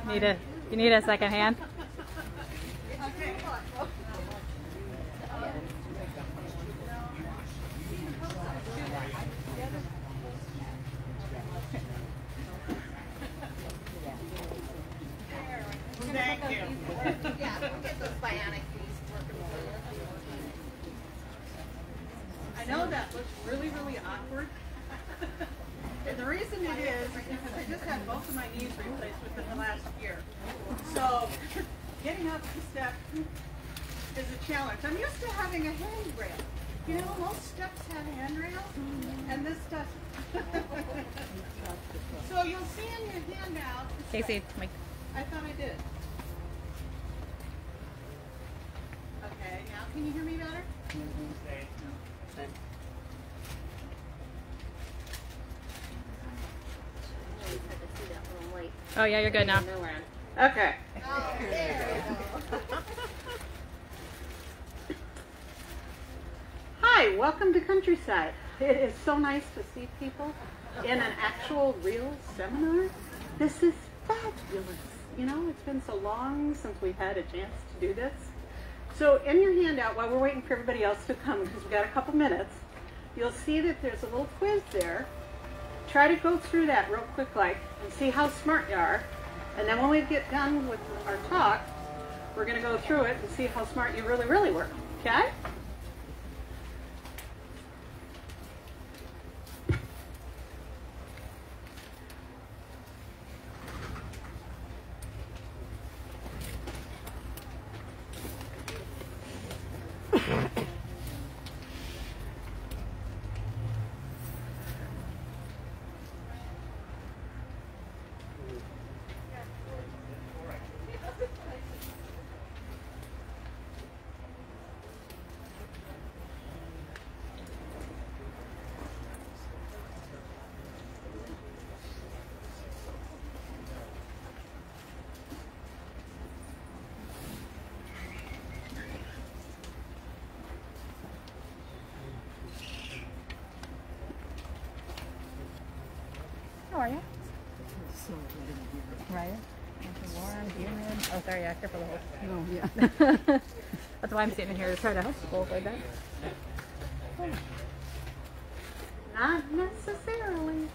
You need a second hand? Thank you. Yeah, we'll get those bionic bees working for you. I know that looks really, really awkward. And the reason it is because I just had both of my knees replaced within the last year. So getting up the step is a challenge. I'm used to having a handrail. You know, most steps have handrails, and this doesn't. So you'll see in your handout. Casey, Mike. I thought I did. Okay, now can you hear me better? Oh yeah, you're good now. Okay. Oh, there we go. Hi, welcome to Countryside. It is so nice to see people in an actual real seminar. This is fabulous. You know, it's been so long since we've had a chance to do this. So in your handout, while we're waiting for everybody else to come, because we've got a couple minutes, you'll see that there's a little quiz there. Try to go through that real quick like and see how smart you are. And then when we get done with our talk, we're going to go through it and see how smart you really, really were. Okay? How are you? Right. Warm, humid. Oh, sorry, yeah, careful the hole. Oh, yeah. That's why I'm sitting here to try to help people avoid that. Not necessarily.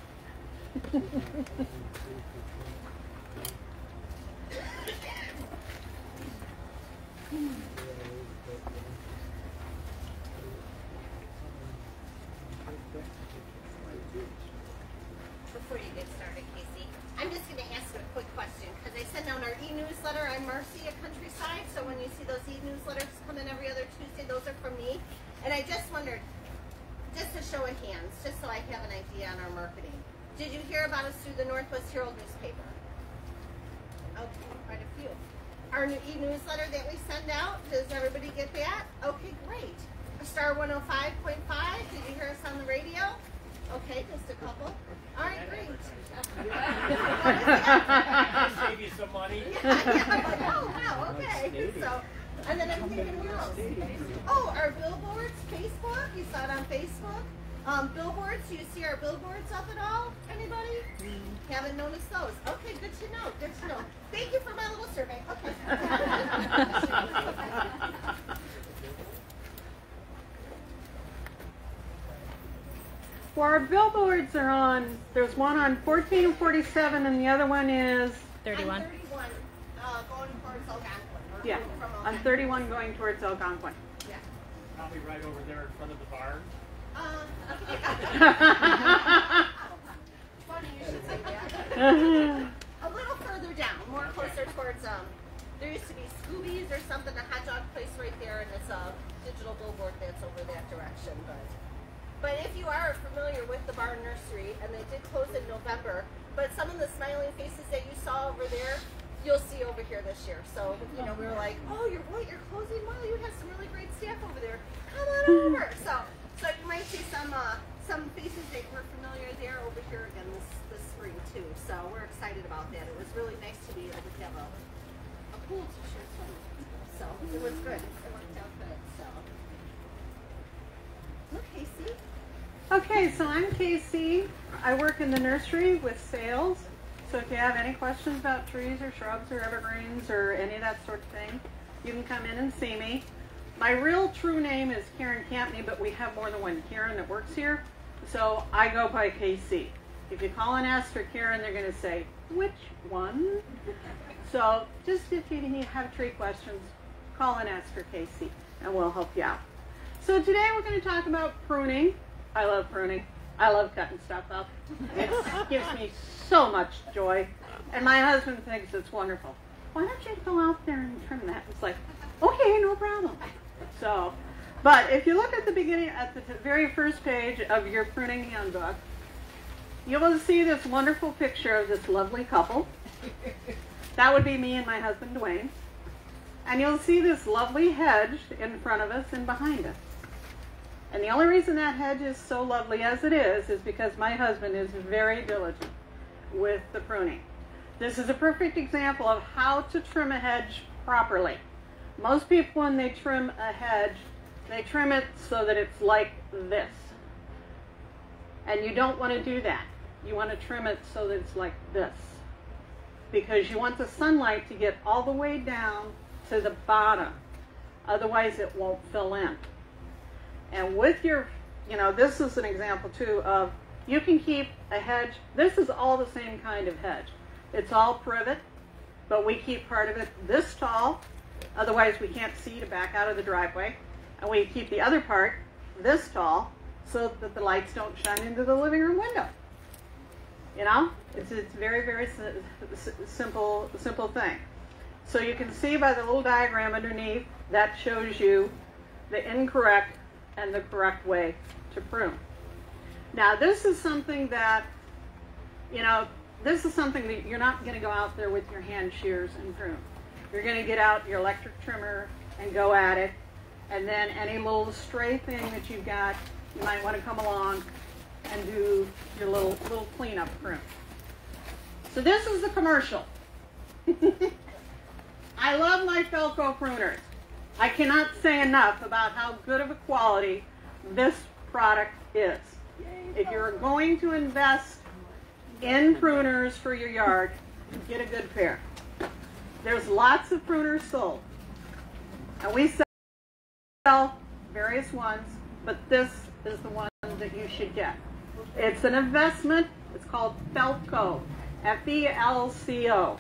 Before you get started, Casey, I'm just going to ask a quick question because I send out our e-newsletter. I'm Marcy at Countryside, so when you see those e-newsletters come in every other Tuesday, those are from me. And I just wondered, just a show of hands, just so I have an idea on our marketing. Did you hear about us through the Northwest Herald newspaper? Okay, quite a few. Our new e-newsletter that we send out, does everybody get that? Okay, great. Star 105.5, did you hear us on the radio? Okay, just a couple. All right, great. Save you some money. Yeah, oh, wow, okay. So, and then I'm thinking, what else? Oh, our billboards, Facebook. You saw it on Facebook. Billboards, do you see our billboards up at all? Anybody? Haven't noticed those. Okay, good to know. Good to know. Thank you for my little survey. Okay. Well, our billboards are on, there's one on 14 and 47 and the other one is 31. On 31, going towards Algonquin. Yeah, on 31 going towards Algonquin. Yeah. Probably right over there in front of the barn. Funny you should say that. A little further down, more closer towards, there used to be Scooby's or something, a hot dog place right there, and it's a digital billboard that's over that direction. But if you are familiar with the Barn Nursery, and they did close in November, but some of the smiling faces that you saw over there, you'll see over here this year. So, you know, we were like, oh, you're closing? Wow, you have some really great staff over there. Come on over. So you might see some faces that were familiar there over here again this spring too. So we're excited about that. It was really nice to be able to have a pool to share some with people. So it was good. It worked out good. So look, Casey. Okay, so I'm Casey. I work in the nursery with sales. So if you have any questions about trees or shrubs or evergreens or any of that sort of thing, you can come in and see me. My real true name is Karen Campney, but we have more than one Karen that works here. So I go by KC. If you call and ask for Karen, they're going to say, which one? So just if you have tree questions, call and ask for Casey, and we'll help you out. So today we're going to talk about pruning. I love pruning. I love cutting stuff up. It gives me so much joy. And my husband thinks it's wonderful. Why don't you go out there and trim that? It's like, okay, no problem. So, but if you look at the beginning, at the very first page of your pruning handbook, you will see this wonderful picture of this lovely couple. That would be me and my husband, Dwayne. And you'll see this lovely hedge in front of us and behind us. And the only reason that hedge is so lovely as it is because my husband is very diligent with the pruning. This is a perfect example of how to trim a hedge properly. Most people, when they trim a hedge, they trim it so that it's like this. And you don't want to do that. You want to trim it so that it's like this. Because you want the sunlight to get all the way down to the bottom. Otherwise it won't fill in. And with your, this is an example too of, you can keep a hedge. This is all the same kind of hedge. It's all privet, but we keep part of it this tall. Otherwise we can't see to back out of the driveway. And we keep the other part this tall so that the lights don't shine into the living room window. It's very, very simple thing. So you can see by the little diagram underneath, that shows you the incorrect and the correct way to prune. Now this is something that, this is something that you're not going to go out there with your hand shears and prune. You're going to get out your electric trimmer and go at it. And then any little stray thing that you've got, you might want to come along and do your little cleanup prune. So this is the commercial. I love my Felco pruners. I cannot say enough about how good of a quality this product is. If you're going to invest in pruners for your yard, get a good pair. There's lots of pruners sold. And we sell various ones, but this is the one that you should get. It's an investment. It's called Felco, F-E-L-C-O.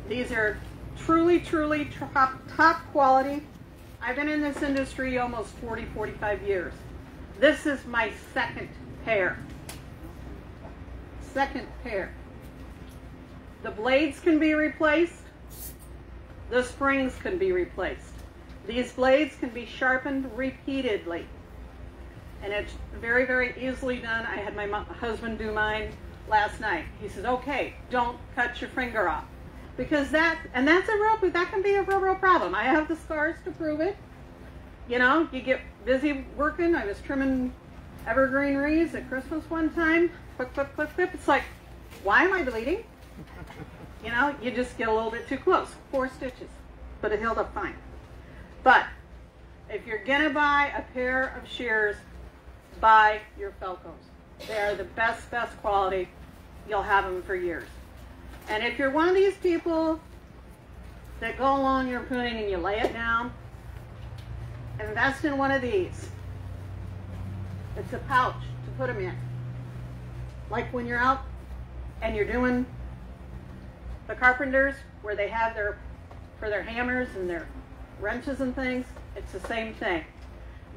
These are truly top quality. I've been in this industry almost 45 years. This is my second pair. The blades can be replaced. The springs can be replaced. These blades can be sharpened repeatedly. And it's very, very easily done. I had my husband do mine last night. He says, okay, don't cut your finger off. Because that can be a real problem. I have the scars to prove it. You get busy working. I was trimming evergreen wreaths at Christmas one time. Clip. It's like, why am I bleeding? You just get a little bit too close. 4 stitches. But it held up fine. But if you're going to buy a pair of shears, buy your Felcos. They are the best quality. You'll have them for years. And if you're one of these people that go along your pruning and you lay it down, invest in one of these. It's a pouch to put them in. Like when you're out and you're doing the carpenters where they have for their hammers and their wrenches and things, it's the same thing.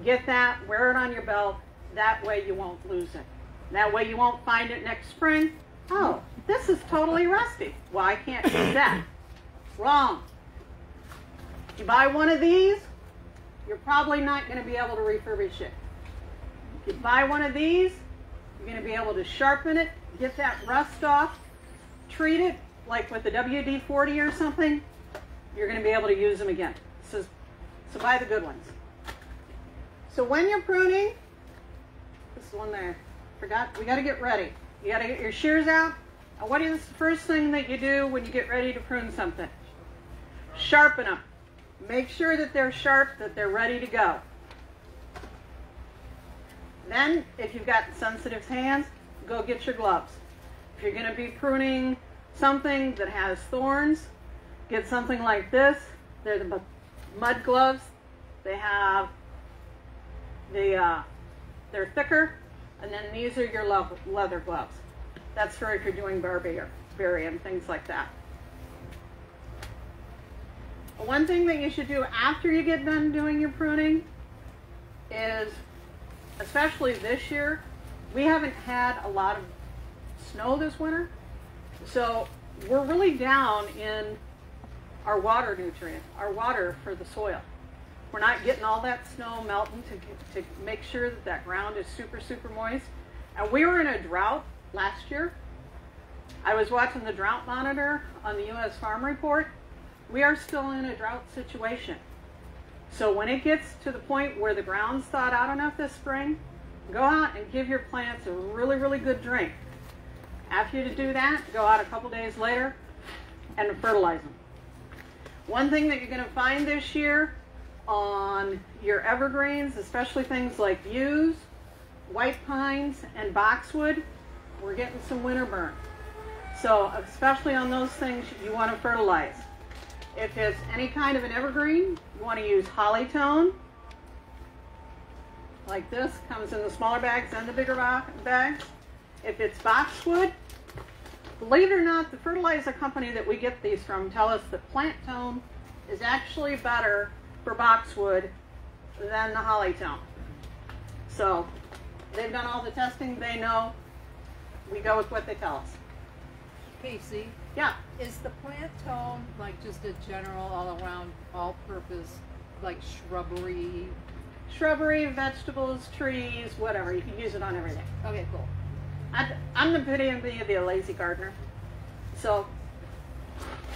Get that, wear it on your belt, that way you won't lose it. That way you won't find it next spring. Oh, this is totally rusty. Well, I can't do that. Wrong. If you buy one of these, you're probably not going to be able to refurbish it. If you buy one of these, you're going to be able to sharpen it, get that rust off, treat it like with the WD-40 or something. You're going to be able to use them again. So buy the good ones. So when you're pruning, this one there, we got to get ready. You got to get your shears out. And what is the first thing that you do when you get ready to prune something? Sharpen them. Make sure that they're sharp, that they're ready to go. Then, if you've got sensitive hands, go get your gloves. If you're going to be pruning something that has thorns, get something like this. They're the mud gloves. They have they're thicker, and then these are your leather gloves. That's for if you're doing barberry and things like that. One thing that you should do after you get done doing your pruning is, especially this year, we haven't had a lot of snow this winter, so we're really down in our water nutrient, our water for the soil. We're not getting all that snow melting to make sure that that ground is super, super moist. And we were in a drought last year. I was watching the drought monitor on the U.S. Farm Report. We are still in a drought situation. So when it gets to the point where the ground's thawed out enough this spring, go out and give your plants a really, really good drink. After you do that, go out a couple days later and fertilize them. One thing that you're going to find this year on your evergreens, especially things like yews, white pines, and boxwood, we're getting some winter burn. So especially on those things, you want to fertilize. If it's any kind of an evergreen, you want to use hollytone, like this, comes in the smaller bags and the bigger bags. If it's boxwood, believe it or not, the fertilizer company that we get these from tell us that plant tone is actually better for boxwood than the hollytone. So they've done all the testing, they know. We go with what they tell us. Casey, Yeah. is the plant tone like just a general all-around, all-purpose, like shrubbery? Shrubbery, vegetables, trees, whatever. You can use it on everything. Okay, cool. I'm the epitome of the lazy gardener. So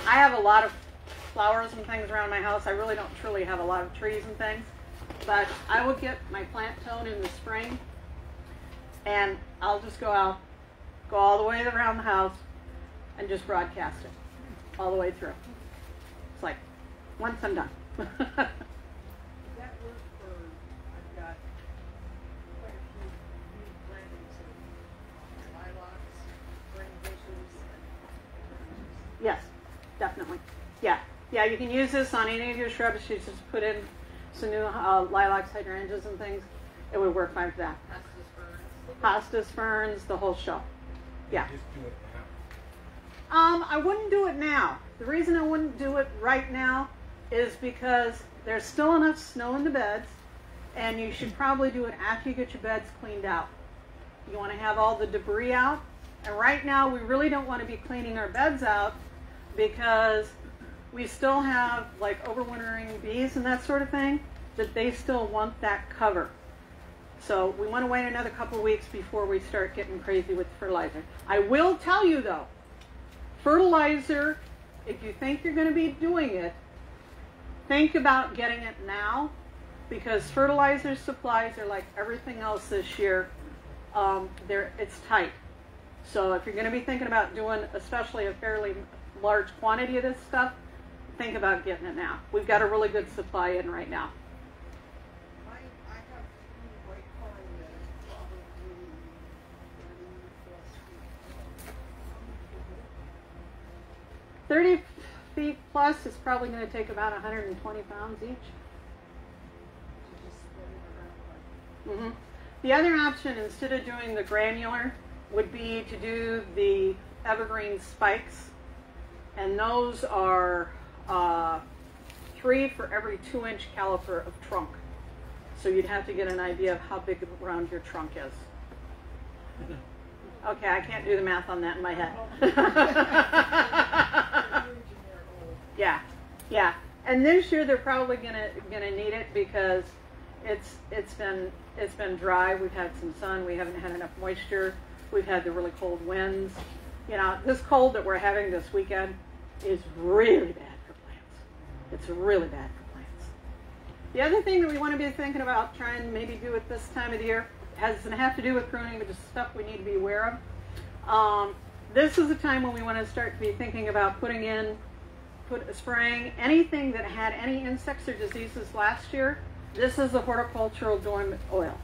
I have a lot of flowers and things around my house. I really don't truly have a lot of trees and things. But I will get my plant tone in the spring, and I'll just go out, go all the way around the house, and just broadcast it all the way through. It's like, once I'm done. Does that work for, I've got quite a few new plantings of lilacs, spring bushes, and Yes, definitely. Yeah, yeah. You can use this on any of your shrubs. You just put in some new lilacs, hydrangeas, and things. It would work fine for that. Hostas, ferns, the whole show. Yeah. Just do it now. I wouldn't do it now. The reason I wouldn't do it right now is because there's still enough snow in the beds, and you should probably do it after you get your beds cleaned out. You want to have all the debris out, and right now we really don't want to be cleaning our beds out because we still have like overwintering bees and that sort of thing, that they still want that cover. So we want to wait another couple of weeks before we start getting crazy with fertilizer. I will tell you though, fertilizer, if you think you're going to be doing it, think about getting it now, because fertilizer supplies are like everything else this year. It's tight. So if you're going to be thinking about doing especially a fairly large quantity of this stuff, think about getting it now. We've got a really good supply in right now. I have some white corn that is probably 30 plus feet. 30 feet plus is probably going to take about 120 pounds each. Just spread it around like The other option, instead of doing the granular, would be to do the Evergreen Spikes. And those are 3 for every 2-inch caliper of trunk. So you'd have to get an idea of how big around your trunk is. Okay, I can't do the math on that in my head. Yeah, yeah. And this year they're probably gonna need it because it's been dry. We've had some sun. We haven't had enough moisture. We've had the really cold winds. You know, this cold that we're having this weekend is really bad for plants. It's really bad for plants. The other thing that we want to be thinking about trying to maybe do at this time of the year doesn't have to do with pruning, but just stuff we need to be aware of. This is a time when we want to start to be thinking about spraying anything that had any insects or diseases last year. This is the horticultural dormant oil.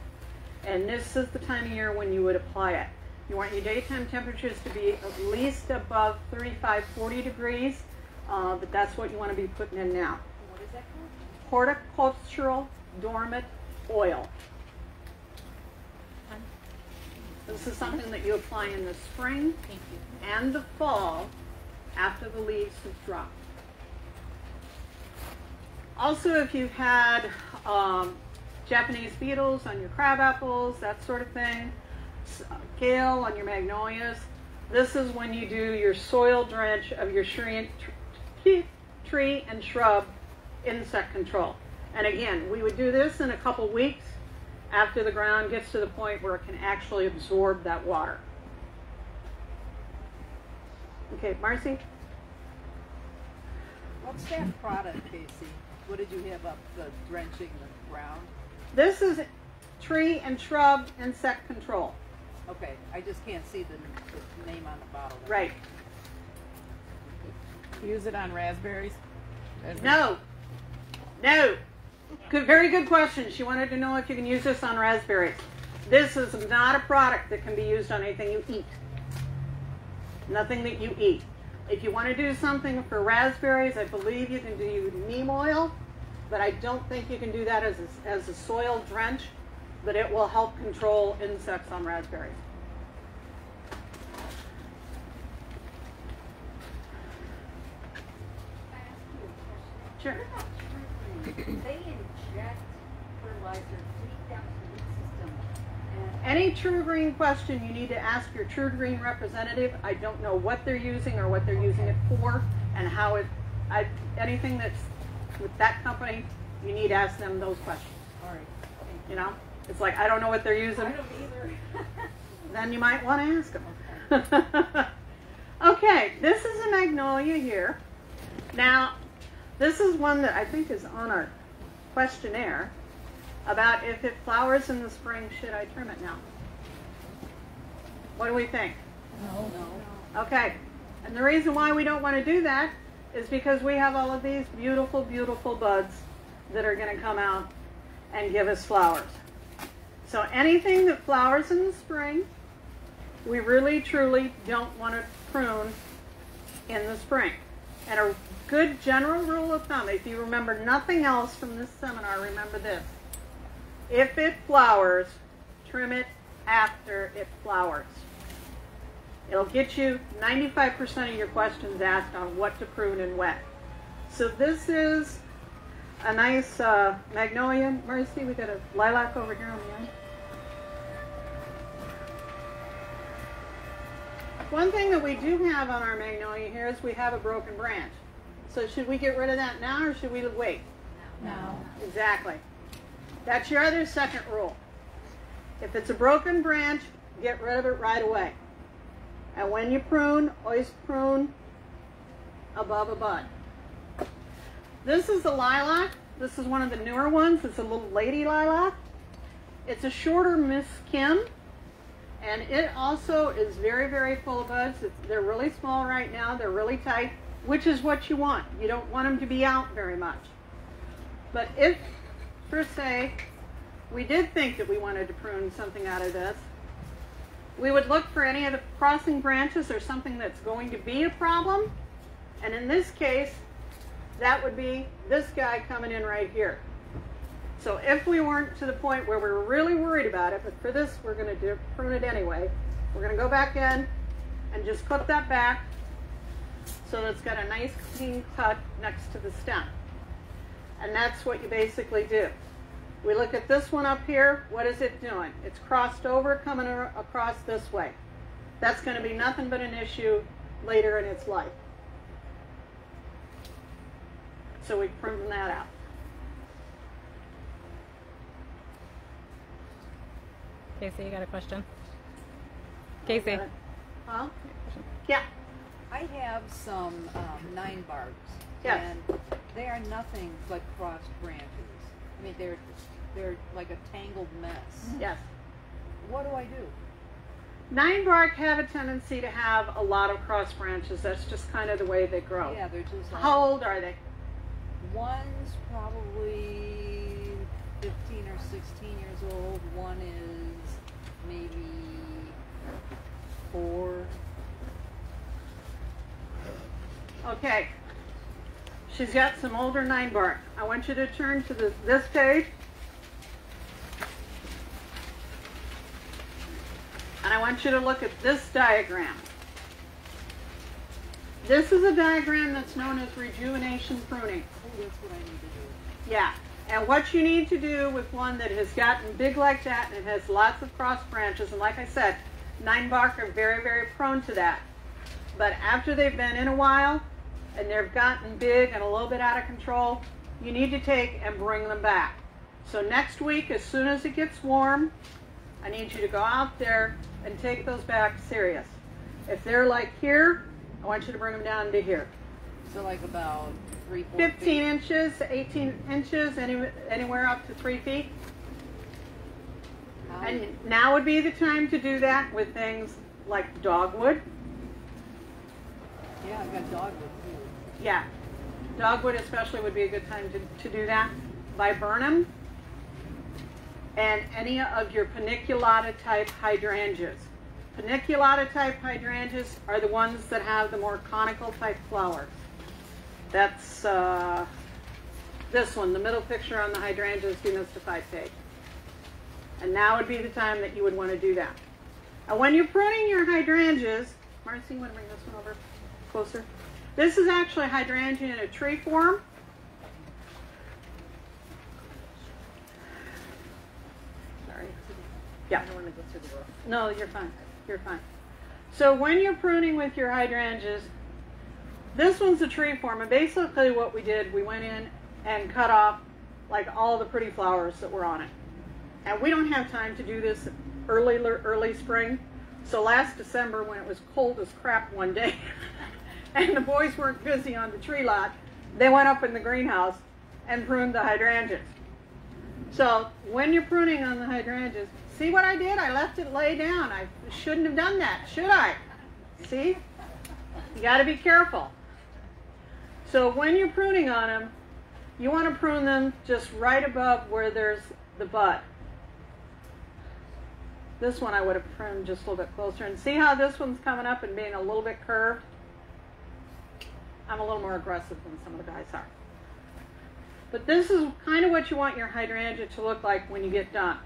And this is the time of year when you would apply it. You want your daytime temperatures to be at least above 35, 40 degrees, but that's what you want to be putting in now. What is that called? Horticultural dormant oil. This is something that you apply in the spring and the fall after the leaves have dropped. Also, if you've had Japanese beetles on your crab apples, that sort of thing, kale on your magnolias, this is when you do your soil drench of your tree and shrub insect control. And again, we would do this in a couple weeks after the ground gets to the point where it can actually absorb that water. Okay, Marcy? What's that product, Casey? What did you have up, the drenching the ground? This is tree and shrub insect control. Okay, I just can't see the name on the bottle. Right. Use it on raspberries? No. No. Good, very good question. She wanted to know if you can use this on raspberries. This is not a product that can be used on anything you eat. Nothing that you eat. If you want to do something for raspberries, I believe you can do neem oil, but I don't think you can do that as a soil drench, but it will help control insects on raspberries. Sure. They inject fertilizer deep down to the root system. Any True Green question, you need to ask your True Green representative. I don't know what they're using or what they're using it for, and how it. Anything that's with that company, you need to ask them those questions. All right. You know, it's like I don't know what they're using. I don't either. Then you might want to ask them. Okay, this is a magnolia here. Now, this is one that I think is on our questionnaire about if it flowers in the spring, should I trim it now? What do we think? No. Okay, and the reason why we don't want to do that is because we have all of these beautiful, beautiful buds that are going to come out and give us flowers. So anything that flowers in the spring, we really, truly don't want to prune in the spring. And a good general rule of thumb, if you remember nothing else from this seminar, remember this. If it flowers, trim it after it flowers. It'll get you 95% of your questions asked on what to prune and when. So this is a nice magnolia. Mercy, we got a lilac over here on the end. One thing that we do have on our magnolia here is we have a broken branch. So should we get rid of that now or should we wait? No. Exactly. That's your other second rule. If it's a broken branch, get rid of it right away. And when you prune, always prune above a bud. This is the lilac. This is one of the newer ones. It's a little lady lilac. It's a shorter Miss Kim. And it also is very, very full of buds. They're really small right now. They're really tight, which is what you want. You don't want them to be out very much. But if, per se, we did think that we wanted to prune something out of this, we would look for any of the crossing branches or something that's going to be a problem. And in this case, that would be this guy coming in right here. So if we weren't to the point where we were really worried about it, but for this we're going to prune it anyway, we're going to go back in and just clip that back so that it's got a nice clean cut next to the stem. And that's what you basically do. We look at this one up here. What is it doing? It's crossed over, coming across this way. That's going to be nothing but an issue later in its life. So we prune that out. Casey, you got a question? Casey. Huh? Yeah. I have some 9 barks. Yes. And they are nothing but crossed branches. I mean, they're like a tangled mess. Yes. What do I do? 9 bark have a tendency to have a lot of cross branches. That's just kind of the way they grow. Yeah, they're just. How old are they? One's probably 15 or 16 years old. One is maybe 4. Okay. She's got some older 9 bark. I want you to turn to this page. And I want you to look at this diagram. This is a diagram that's known as rejuvenation pruning. Oh, that's what I need to do. Yeah. And what you need to do with one that has gotten big like that and it has lots of cross branches, and like I said, 9 bark are very, very prone to that. But after they've been in a while and they've gotten big and a little bit out of control, you need to take and bring them back. So next week, as soon as it gets warm, I need you to go out there and take those back serious. If they're like here, I want you to bring them down to here. So like about 3-4 15 feet. inches, 18 inches, anywhere up to 3 feet. And now would be the time to do that with things like dogwood. Yeah, I've got dogwood too. Yeah, dogwood especially would be a good time to do that. Viburnum and any of your paniculata type hydrangeas. Paniculata type hydrangeas are the ones that have the more conical type flowers. That's this one, the middle picture on the hydrangeas demystified page. And now would be the time that you would want to do that. And when you're pruning your hydrangeas, Marcy, you want to bring this one over closer? This is actually a hydrangea in a tree form. Sorry. Yeah. I don't want to go through the roof. No, you're fine. You're fine. So when you're pruning with your hydrangeas, this one's a tree form, and basically what we did, we went in and cut off like all the pretty flowers that were on it. And we don't have time to do this early spring. So last December, when it was cold as crap one day, and the boys weren't busy on the tree lot, they went up in the greenhouse and pruned the hydrangeas. So when you're pruning on the hydrangeas, see what I did? I left it lay down. I shouldn't have done that, should I? See? You got to be careful. So when you're pruning on them, you want to prune them just right above where there's the bud. This one I would have pruned just a little bit closer. And see how this one's coming up and being a little bit curved? I'm a little more aggressive than some of the guys are. But this is kind of what you want your hydrangea to look like when you get done.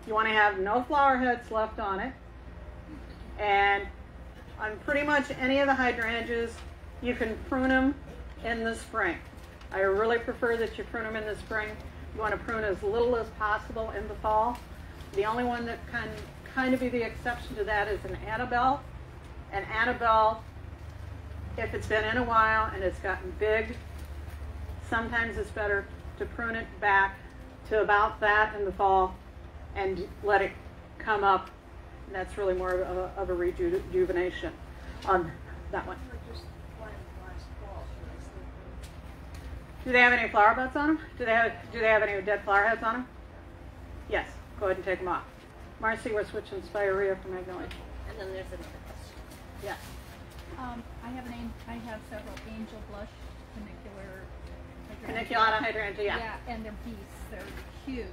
You want to have no flower heads left on it. And on pretty much any of the hydrangeas, you can prune them in the spring. I really prefer that you prune them in the spring. You want to prune as little as possible in the fall. The only one that can kind of be the exception to that is an Annabelle. And Annabelle, if it's been in a while and it's gotten big, sometimes it's better to prune it back to about that in the fall and let it come up. And that's really more of a rejuvenation on that one. Do they have any flower buds on them? Do they have any dead flower heads on them? Yes. Go ahead and take them off. Marcy, we're switching Spirea for Magnolia. And then there's another question. Yes. I have several angel blush Paniculata hydrangea, yeah. Yeah, and they're beasts. They're huge.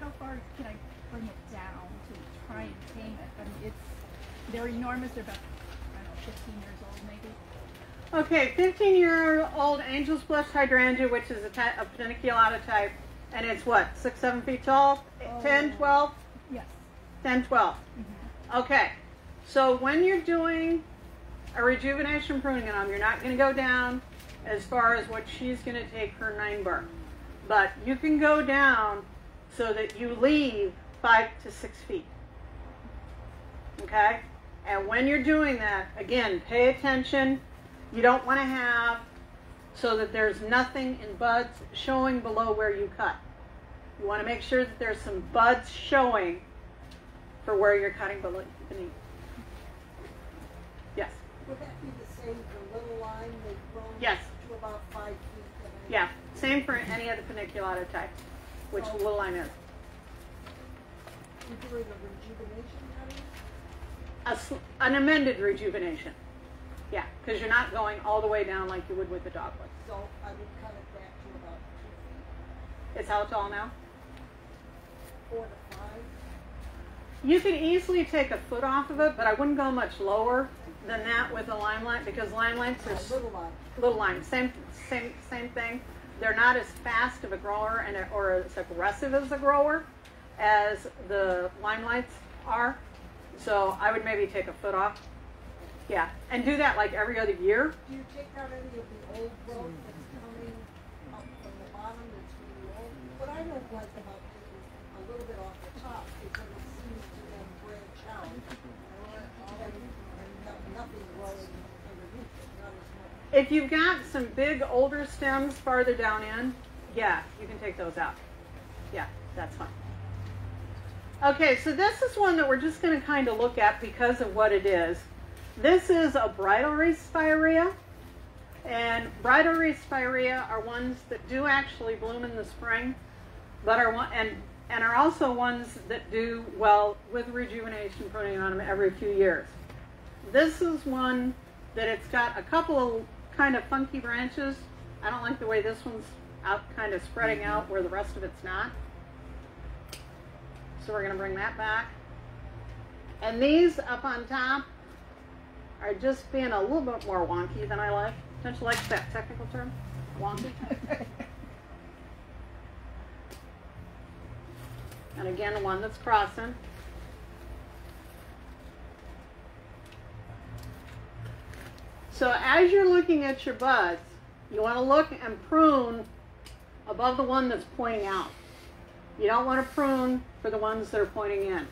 How far can I bring it down to try and tame it? I mean, they're enormous. They're about, I don't know, 15 years old maybe. Okay, 15-year-old angel's blush hydrangea, which is a paniculata type, and it's what, 6-7 feet tall? 10, 12? Yes. 10, 12. Mm-hmm. Okay, so when you're doing a rejuvenation pruning on them, you're not going to go down as far as what she's going to take her 9 bark. But you can go down so that you leave 5 to 6 feet. Okay? And when you're doing that, again, pay attention. You don't want to have so that there's nothing in buds showing below where you cut. You want to make sure that there's some buds showing for where you're cutting beneath. Yes? Would that be the same, the little line they've grown Yes. to about 5 feet? Yeah, same for any of the paniculata types, which the little line is. You're doing a rejuvenation cutting? An amended rejuvenation. Yeah, because you're not going all the way down like you would with the dogwood. So I would cut it back to about 2 feet, It's how tall now? 4 to 5. You can easily take a foot off of it, but I wouldn't go much lower than that with the limelight because limelights are little lime. Same thing. They're not as fast of a grower or as aggressive as a grower as the limelights are. So I would maybe take a foot off. Yeah, and do that like every other year. Do you take out any of the old growth that's coming up from the bottom that's really old? What I don't like about it is a little bit off the top because it seems to then branch out. And nothing growing underneath it, not as much. If you've got some big older stems farther down in, yeah, you can take those out. Yeah, that's fine. Okay, so this is one that we're just going to kind of look at because of what it is. This is a Bridal Spirea, and Bridal Spirea are ones that do actually bloom in the spring, but are also ones that do well with rejuvenation pruning on them every few years. This is one that it's got a couple of kind of funky branches. I don't like the way this one's out, kind of spreading out where the rest of it's not. So we're going to bring that back. And these up on top are just being a little bit more wonky than I like. Don't you like that technical term? Wonky? And again, the one that's crossing. So as you're looking at your buds, you want to look and prune above the one that's pointing out. You don't want to prune for the ones that are pointing in.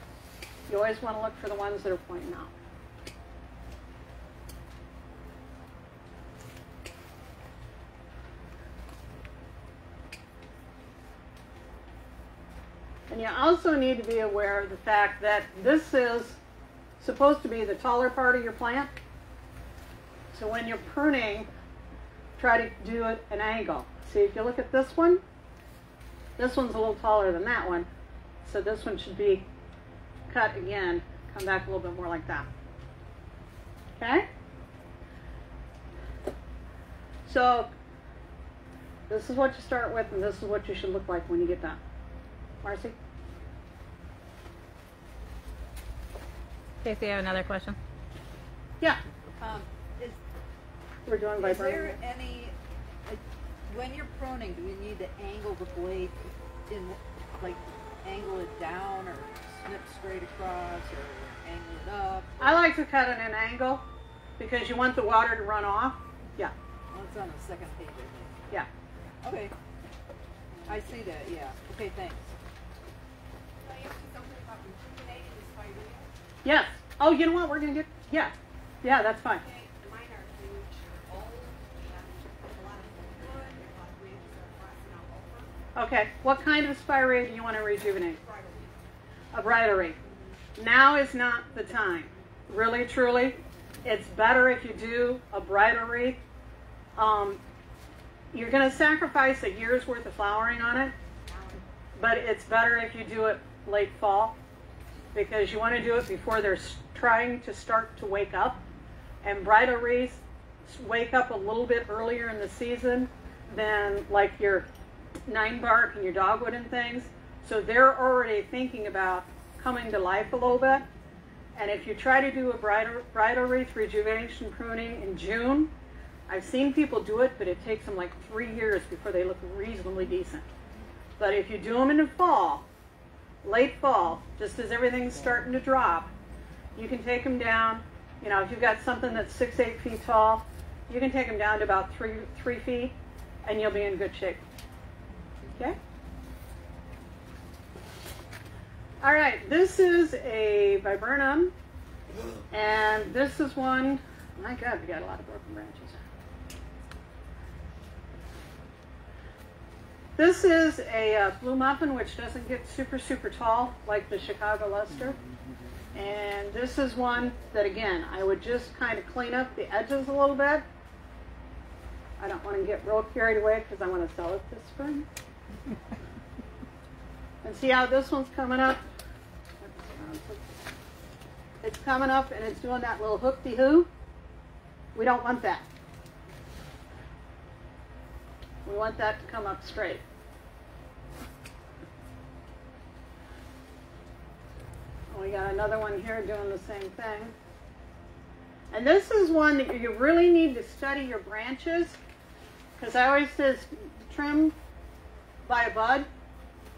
You always want to look for the ones that are pointing out. And you also need to be aware of the fact that this is supposed to be the taller part of your plant. So when you're pruning, try to do it at an angle. See, if you look at this one's a little taller than that one. So this one should be cut again, come back a little bit more like that. Okay? So this is what you start with, and this is what you should look like when you get done. Marcy? Casey, I have another question. Yeah. Is We're doing there Viburnum. any, when you're pruning, do you need to angle the blade in, like, angle it down or snip straight across or angle it up? I like to cut at an angle because you want the water to run off. Yeah. Well, it's on the second page, I think. Yeah. Okay. I see that, yeah. Okay, thanks. Can I ask you something about rejuvenating the Spirea? Yes. Oh, you know what? We're going to get, yeah. Yeah, that's fine. Okay, mine are huge, old, and a lot of them are good, and a lot of branches are crossing out over. Okay. What kind of Spirea do you want to rejuvenate? Bridal. A Rydery. Now is not the time. Really, truly. It's better if you do a Rydery. You're going to sacrifice a year's worth of flowering on it, but it's better if you do it late fall because you want to do it before they're trying to start to wake up. And Ryderies wake up a little bit earlier in the season than like your 9-bark and your dogwood and things. So they're already thinking about coming to life a little bit. And if you try to do a bridal wreath rejuvenation pruning in June, I've seen people do it, but it takes them like 3 years before they look reasonably decent. But if you do them in the fall, late fall, just as everything's starting to drop, you can take them down. You know, if you've got something that's 6-8 feet tall, you can take them down to about 3 feet, and you'll be in good shape. Okay? All right, this is a Viburnum, and this is one, my God, we got a lot of broken branches. This is a blue muffin, which doesn't get super, super tall like the Chicago Luster. And this is one that, again, I would just kind of clean up the edges a little bit. I don't want to get real carried away because I want to sell it this spring. And see how this one's coming up? It's coming up and it's doing that little hook-de-hoo. We don't want that. We want that to come up straight. We got another one here doing the same thing. And this is one that you really need to study your branches, because I always says trim by a bud,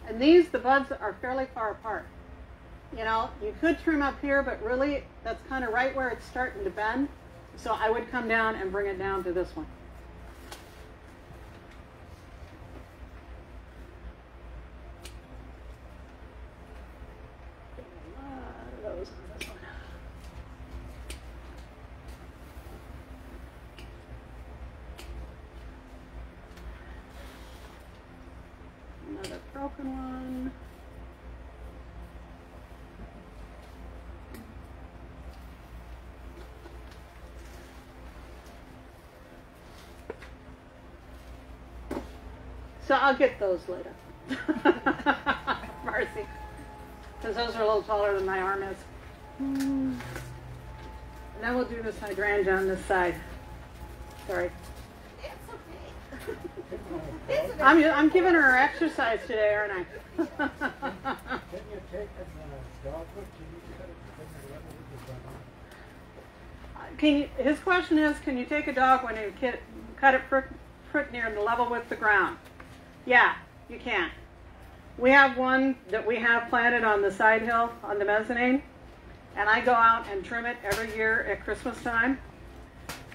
and the buds are fairly far apart. You know, you could trim up here, but really that's kind of right where it's starting to bend. So I would come down and bring it down to this one. Those on this one. Another broken one. So I'll get those later. Mercy. Because those are a little taller than my arm is. And then we'll do this hydrangea on this side. Sorry. It's okay. I'm giving her exercise today, aren't I? Can you take a dogwood? Can you, his question is, can you take a dog when you cut it pretty near the level with the ground? Yeah, you can. We have one that we have planted on the side hill on the mezzanine, and I go out and trim it every year at Christmas time,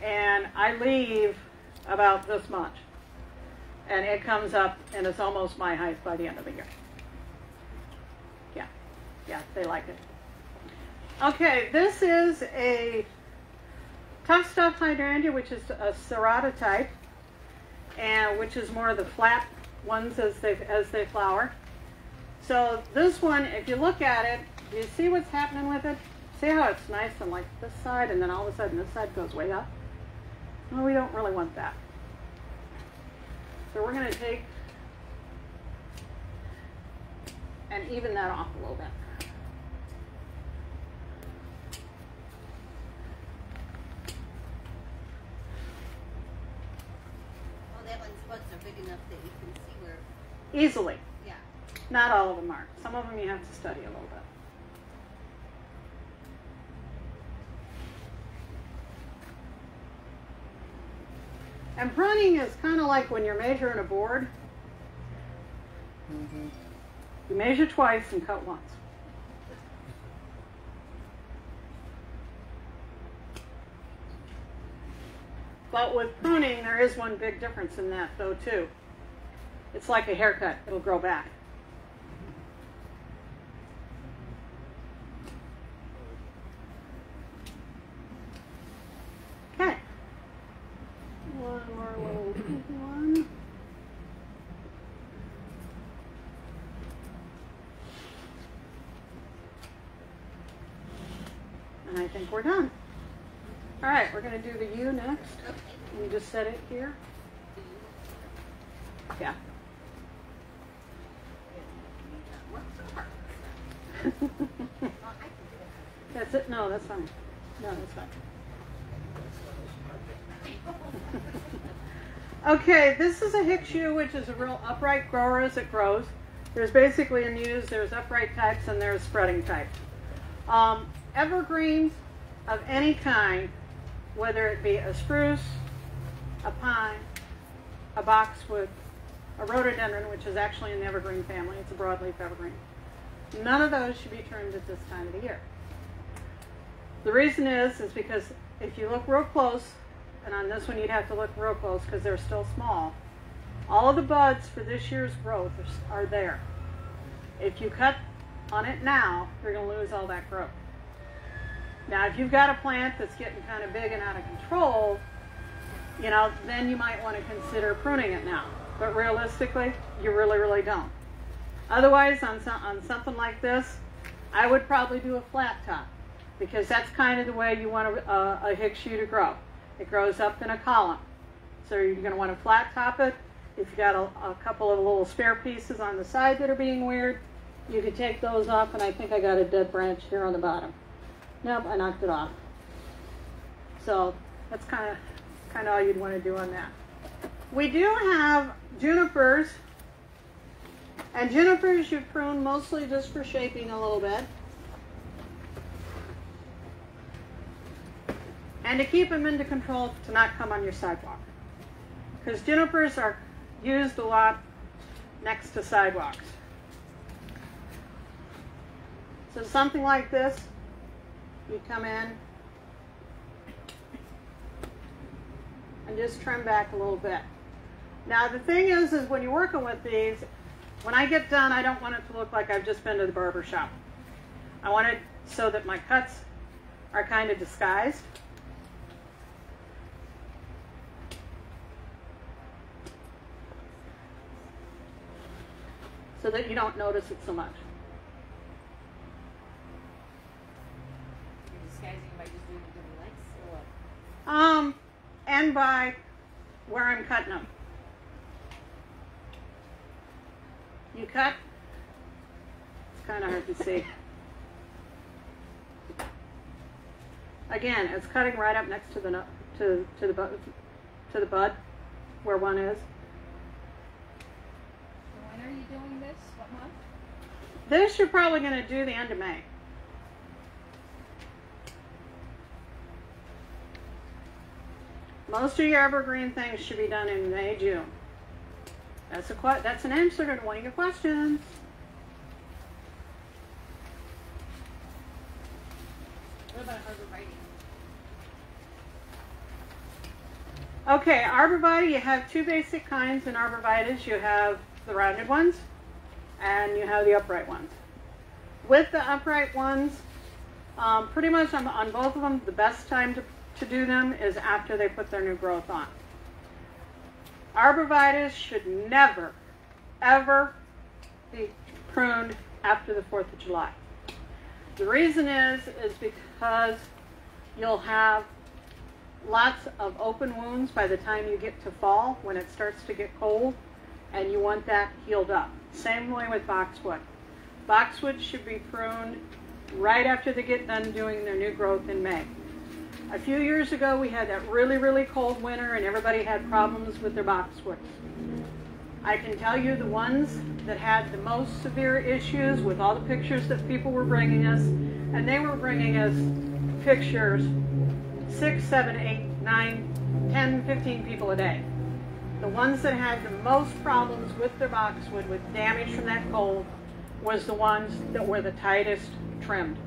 and I leave about this much, and it comes up and it's almost my height by the end of the year. Yeah, they like it. Okay, this is a Tuft of Hydrangea, which is a serrata type, and which is more of the flat ones as they flower. So this one, if you look at it, do you see what's happening with it? See how it's nice and like this side, and then all of a sudden this side goes way up? Well, we don't really want that. So we're going to take and even that off a little bit. Oh, that one's buds are big enough that you can see where. Easily. Yeah. Not all of them are. Some of them you have to study a little bit. And pruning is kind of like when you're measuring a board. You measure twice and cut once. But with pruning, there is one big difference in that, though, too. It's like a haircut. It'll grow back. Okay. One more little one. And I think we're done. All right, we're going to do the U next. Can you just set it here? Yeah. That's it? No, that's fine. No, that's fine. Okay, this is a Hicks yew, which is a real upright grower as it grows. There's basically in yews, there's upright types and there's spreading types. Evergreens of any kind, whether it be a spruce, a pine, a boxwood, a rhododendron, which is actually in the evergreen family, it's a broadleaf evergreen. None of those should be trimmed at this time of the year. The reason is because if you look real close, and on this one you'd have to look real close because they're still small, all of the buds for this year's growth are there. If you cut on it now, you're going to lose all that growth. Now, if you've got a plant that's getting kind of big and out of control, you know, then you might want to consider pruning it now. But realistically, you really, really don't. Otherwise, on something like this, I would probably do a flat top because that's kind of the way you want a Hicks yew to grow. It grows up in a column. So you're going to want to flat top it. If you've got a couple of little spare pieces on the side that are being weird, you can take those off, and I think I got a dead branch here on the bottom. Nope, I knocked it off. So that's kind of all you'd want to do on that. We do have junipers, and junipers you prune mostly just for shaping a little bit. And to keep them under control to not come on your sidewalk. Because junipers are used a lot next to sidewalks. So something like this, you come in and just trim back a little bit. Now the thing is when you're working with these, when I get done, I don't want it to look like I've just been to the barber shop. I want it so that my cuts are kind of disguised. So that you don't notice it so much. You're disguising by just doing different lengths or what? And by where I'm cutting them. You cut. It's kind of hard to see. Again, it's cutting right up next to the to the bud, where one is. When are you doing this? What month? This you're probably going to do the end of May. Most of your evergreen things should be done in May, June. That's an answer to one of your questions. What about arborvitae? Okay, arborvitae, you have two basic kinds in arborvitaes. You have the rounded ones and you have the upright ones. With the upright ones, pretty much on both of them, the best time to do them is after they put their new growth on. Arborvitaes should never, ever be pruned after the 4th of July. The reason is because you'll have lots of open wounds by the time you get to fall when it starts to get cold, and you want that healed up. Same way with boxwood. Boxwood should be pruned right after they get done doing their new growth in May. A few years ago we had that really, really cold winter and everybody had problems with their boxwoods. I can tell you the ones that had the most severe issues with all the pictures that people were bringing us, and they were bringing us pictures 6, 7, 8, 9, 10, 15 people a day. The ones that had the most problems with their boxwood, with damage from that cold, was the ones that were the tightest trimmed,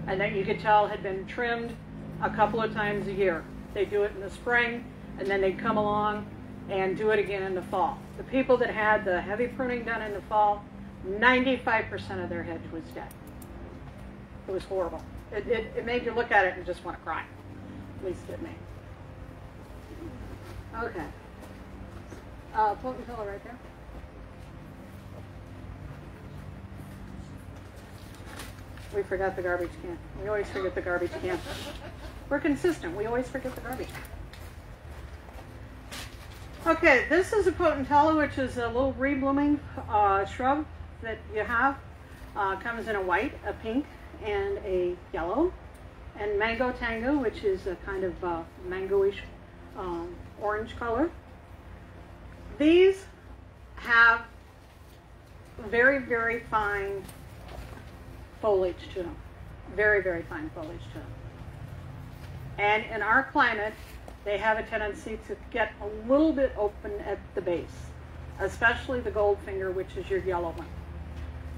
and that you could tell had been trimmed a couple of times a year. They do it in the spring, and then they'd come along and do it again in the fall. The people that had the heavy pruning done in the fall, 95% of their hedge was dead. It was horrible. It made you look at it and just want to cry. At least it made. Okay. Potent pillar right there. We forgot the garbage can. We always forget the garbage can. We're consistent. We always forget the garbage can. Okay, this is a potentilla, which is a little reblooming shrub that you have. Comes in a white, a pink, and a yellow. And mango tango, which is a kind of mango-ish orange color. These have very, very fine foliage to them. Very, very fine foliage to them. And in our climate, they have a tendency to get a little bit open at the base, especially the goldfinger, which is your yellow one.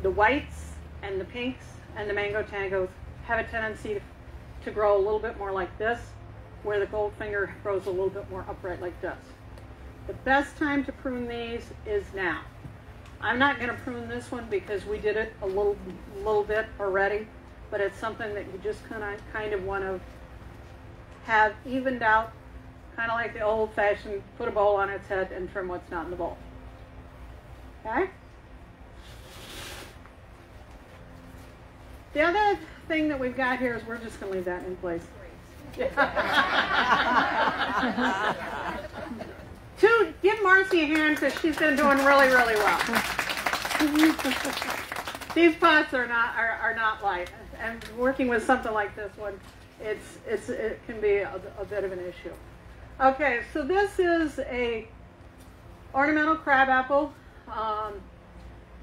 The whites and the pinks and the mango tangos have a tendency to grow a little bit more like this, where the goldfinger grows a little bit more upright like this. The best time to prune these is now. I'm not going to prune this one because we did it a little bit already, but it's something that you just kind of want to have evened out, kind of like the old-fashioned put a bowl on its head and trim what's not in the bowl. Okay? The other thing that we've got here is we're just going to leave that in place. Give Marcy a hand because she's been doing really, really well. These pots are not light, and working with something like this one, it can be a bit of an issue. Okay, so this is a ornamental crabapple,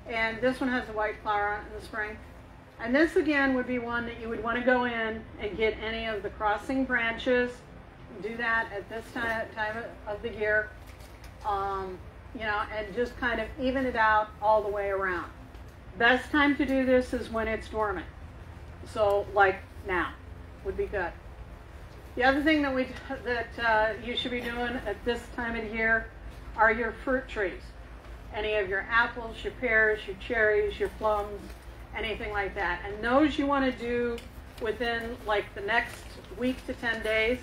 and this one has a white flower on it in the spring. And this again would be one that you would want to go in and get any of the crossing branches do that at this time of the year, you know, and just kind of even it out all the way around. Best time to do this is when it's dormant. So like now would be good. The other thing that you should be doing at this time of the year are your fruit trees. Any of your apples, your pears, your cherries, your plums, anything like that. And those you want to do within like the next week to 10 days.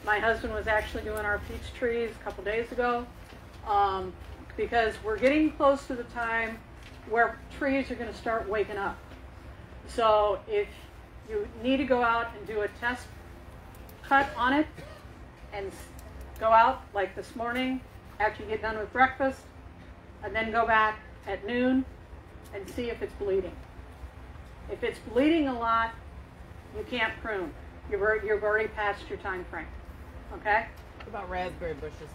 My husband was actually doing our peach trees a couple days ago because we're getting close to the time where trees are going to start waking up. So if you need to go out and do a test cut on it and go out like this morning after you get done with breakfast and then go back at noon and see if it's bleeding. If it's bleeding a lot, you can't prune. You've already passed your time frame. Okay? What about raspberry bushes?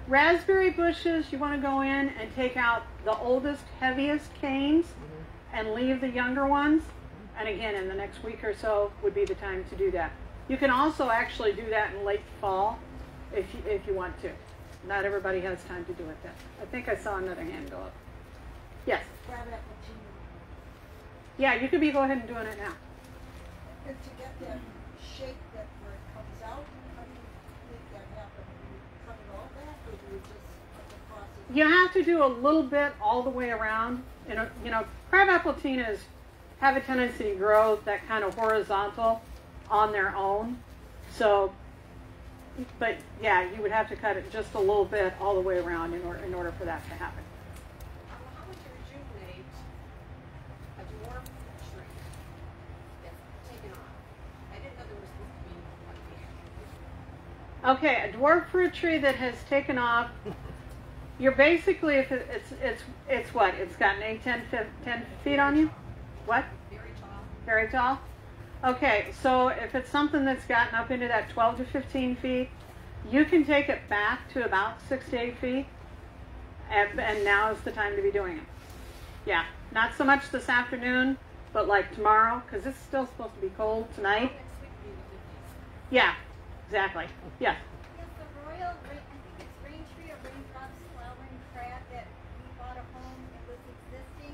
Raspberry bushes, you want to go in and take out the oldest, heaviest canes and leave the younger ones. And again, in the next week or so would be the time to do that. You can also actually do that in late fall if you want to. Not everybody has time to do it then. I think I saw another hand go up. Yes? Yeah, you could go ahead and doing it now. And to get that shape that where it comes out, how do you make that happen? Do you cut it all back, or do you just cut the process? You have to do a little bit all the way around. You know, crabapple tinnas have a tendency to grow that kind of horizontal on their own. So, but yeah, you would have to cut it just a little bit all the way around in order for that to happen. How would you rejuvenate a dwarf tree that's taken off? I didn't know there was supposed to be one here. Okay, a dwarf fruit tree that has taken off, you're basically, if it's what? It's got 10 feet on you? What? Very tall. Very tall? Okay, so if it's something that's gotten up into that 12 to 15 feet, you can take it back to about 6 to 8 feet, and now is the time to be doing it. Yeah, not so much this afternoon, but like tomorrow, because it's still supposed to be cold tonight. Next week will be the 50s. Yeah, exactly. Yes. Yes, the royal, I think it's rain tree or raindrops flowering crab that we bought a home. It was existing.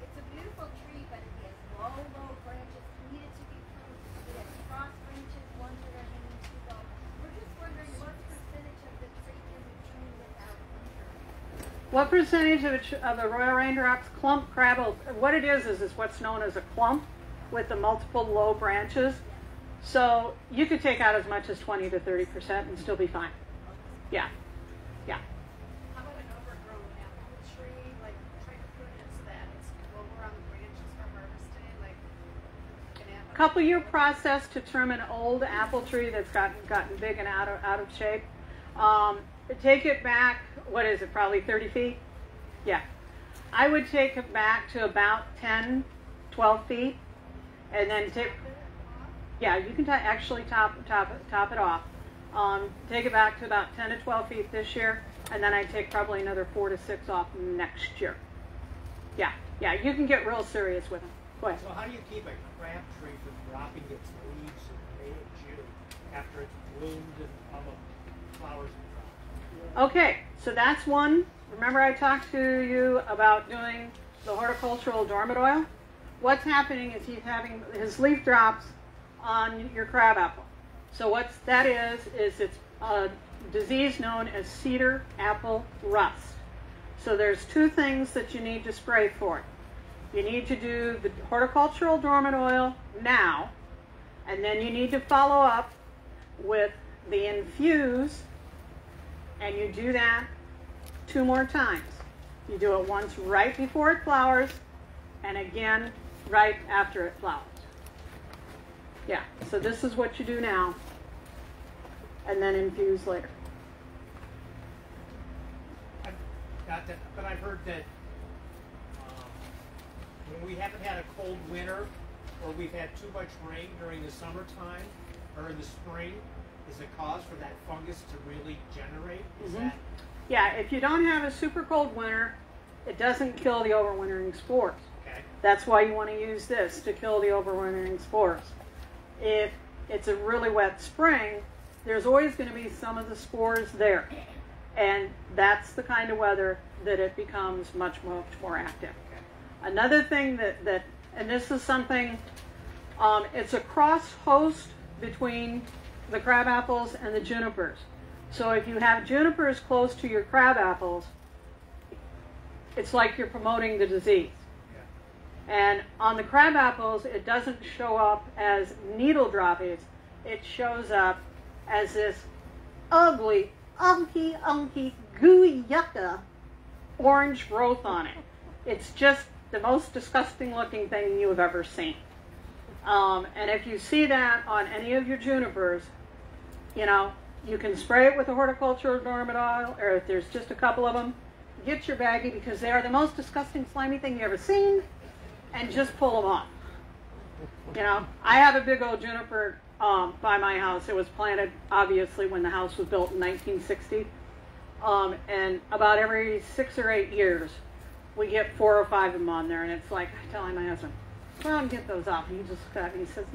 It's a beautiful tree, but it has low branches. Needed to be pruned. It has cross branches, ones that are hanging too low. We're just wondering what percentage of the tree can be pruned without injury. What percentage of the royal raindrops clump crab? What it is what's known as a clump with the multiple low branches. So you could take out as much as 20 to 30% and still be fine. Yeah, yeah. How about an overgrown apple tree? Like try to prune it so that it's lower on the branches for harvesting, like an apple. Couple-year process to trim an old apple tree that's gotten big and out of shape. Take it back. What is it? Probably 30 feet. Yeah, I would take it back to about 10, 12 feet, and then take. Yeah, you can actually top it off. Take it back to about 10 to 12 feet this year, and then I take probably another 4 to 6 off next year. Yeah, you can get real serious with them. Go ahead. So how do you keep a crabtree from dropping its leaves in May and June after it's bloomed and all the flowers have dropped? Okay, so that's one. Remember I talked to you about doing the horticultural dormant oil? What's happening is he's having his leaf drops on your crabapple. So what that is it's a disease known as cedar apple rust. So there's two things that you need to spray for it. You need to do the horticultural dormant oil now, and then you need to follow up with the infuse, and you do that 2 more times. You do it once right before it flowers, and again right after it flowers. Yeah, so this is what you do now, and then infuse later. But I've heard that when we haven't had a cold winter, or we've had too much rain during the summertime, or in the spring, is a cause for that fungus to really generate? Is that? Yeah, if you don't have a super cold winter, it doesn't kill the overwintering spores. Okay. That's why you want to use this to kill the overwintering spores. If it's a really wet spring, there's always going to be some of the spores there. And that's the kind of weather that it becomes much more active. Another thing that and this is something, it's a cross host between the crabapples and the junipers. So if you have junipers close to your crabapples, it's like you're promoting the disease. And on the crabapples, it doesn't show up as needle droppies. It shows up as this ugly, unky, gooey yucca orange growth on it. It's just the most disgusting looking thing you have ever seen. And if you see that on any of your junipers, you know, you can spray it with a horticultural dormant oil, or if there's just a couple of them, get your baggie, because they are the most disgusting, slimy thing you've ever seen, and just pull them off. You know, I have a big old juniper by my house. It was planted, obviously, when the house was built in 1960. And about every 6 or 8 years, we get 4 or 5 of them on there, and it's like, I'm telling my husband, go out and get those off. And he just got, and he says,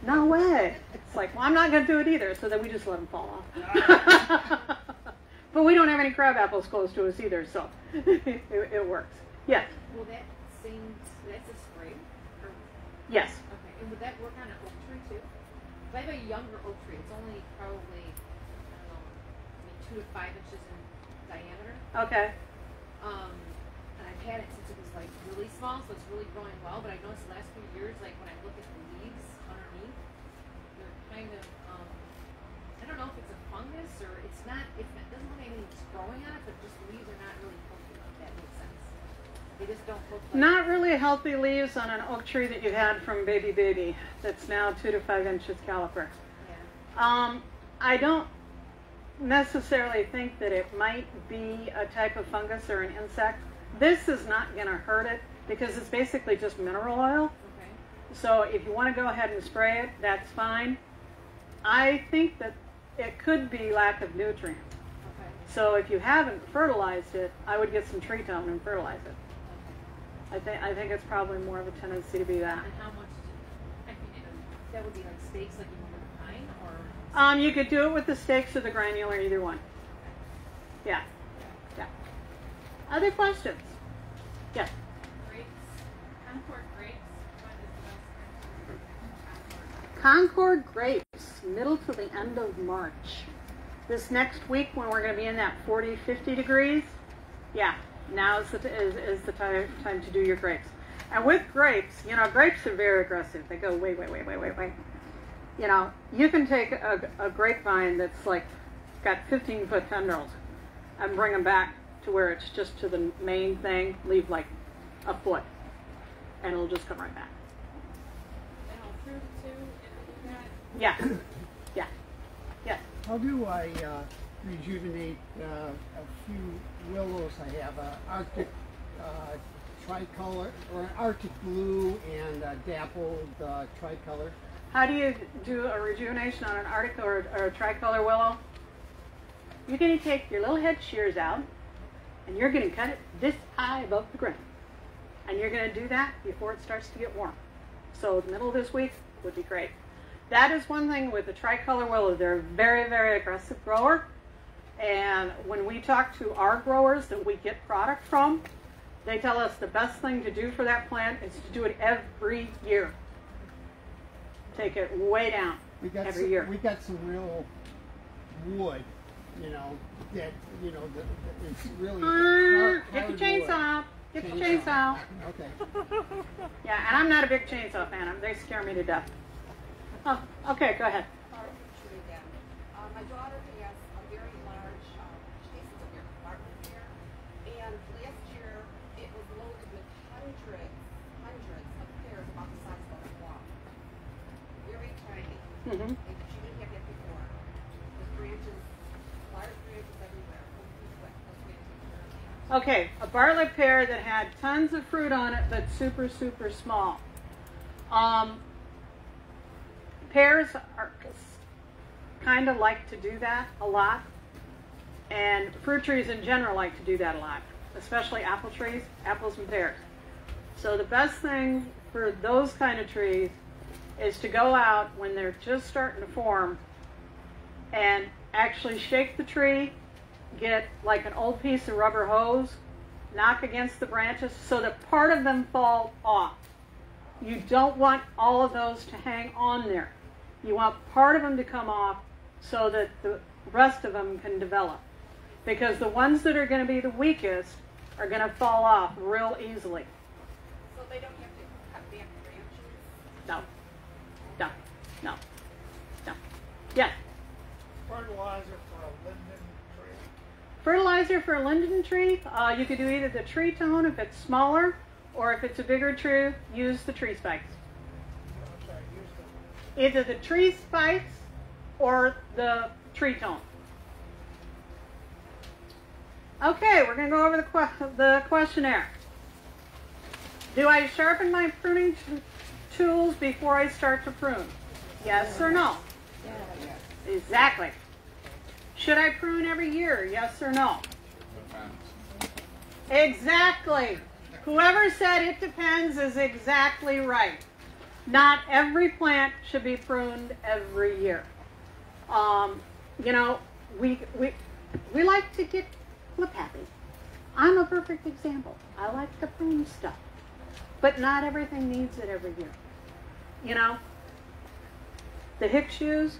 no way. It's like, well, I'm not going to do it either, so then we just let them fall off. But we don't have any crab apples close to us either, so it works. Yes? Will that that's a spray? Or, yes. Okay, and would that work on an oak tree too? If I have a younger oak tree, it's only probably, I don't know, maybe 2 to 5 inches in diameter. Okay. And I've had it since it was like really small, so it's really growing well, but I noticed the last few years, like when I look at the leaves underneath, they're kind of, I don't know if it's a fungus or it doesn't look like anything's growing on it, but just the leaves are not really healthy, if that makes sense. They just don't look like... Not really healthy leaves on an oak tree that you had from baby that's now 2 to 5 inches caliper. Yeah. I don't necessarily think that it might be a type of fungus or an insect. This is not going to hurt it because it's basically just mineral oil. Okay. So if you want to go ahead and spray it, that's fine. I think that it could be lack of nutrient. Okay. So if you haven't fertilized it, I would get some tree tone and fertilize it. Okay. I think it's probably more of a tendency to be that. And how much, that would be like stakes like you would with pine, or? You could do it with the stakes or the granular, either one. Yeah. Yeah. Other questions? Yes. Grapes, Concord grapes. Concord Grapes, middle to the end of March. This next week when we're going to be in that 40, 50 degrees, yeah, now is the time to do your grapes. And with grapes, you know, grapes are very aggressive. They go way. You know, you can take a grapevine that's like got 15-foot tendrils and bring them back to where it's just to the main thing, leave like a foot, and it'll just come right back. And I'll prune too, if you got. Yeah. Yeah. Yes. How do I rejuvenate a few willows? I have an Arctic tricolor, or an Arctic blue and a dappled tricolor. How do you do a rejuvenation on an Arctic or a tricolor willow? You're going to take your little head shears out, and you're going to cut it this high above the ground. And you're going to do that before it starts to get warm. So the middle of this week would be great. That is one thing with the tricolor willow. They're a very, very aggressive grower. And when we talk to our growers that we get product from, they tell us the best thing to do for that plant is to do it every year. Take it way down every year. We got some real wood, you know, that, you know, it's really hard Get the chainsaw. wood. Get the chainsaw. Okay. Yeah, and I'm not a big chainsaw fan. They scare me to death. Oh, okay, go ahead. Tree again. My daughter has a very large cases of your apartment here, and last year it was loaded with hundreds of pears about the size of a plum. Very tiny. Mm-hmm. And she didn't have that before. The branches, large branches everywhere. Okay, a Bartlett pear that had tons of fruit on it, but super, super small. Pears are kind of like to do that a lot, and fruit trees in general like to do that a lot, especially apple trees, apples and pears. So the best thing for those kind of trees is to go out when they're just starting to form and actually shake the tree, get like an old piece of rubber hose, knock against the branches so that part of them fall off. You don't want all of those to hang on there. You want part of them to come off so that the rest of them can develop. Because the ones that are going to be the weakest are going to fall off real easily. So they don't have to cut back branches? No. No. No. No. Yes? Fertilizer for a linden tree. Fertilizer for a linden tree, you could do either the tree tone if it's smaller, or if it's a bigger tree, use the tree spikes. Either the tree spikes or the tree tone. Okay, we're going to go over the questionnaire. Do I sharpen my pruning tools before I start to prune? Yes or no? Yes. Exactly. Should I prune every year? Yes or no? Exactly. Whoever said it depends is exactly right. Not every plant should be pruned every year. You know, we like to get flip happy. I'm a perfect example. I like to prune stuff. But not everything needs it every year. You know, the hick shoes,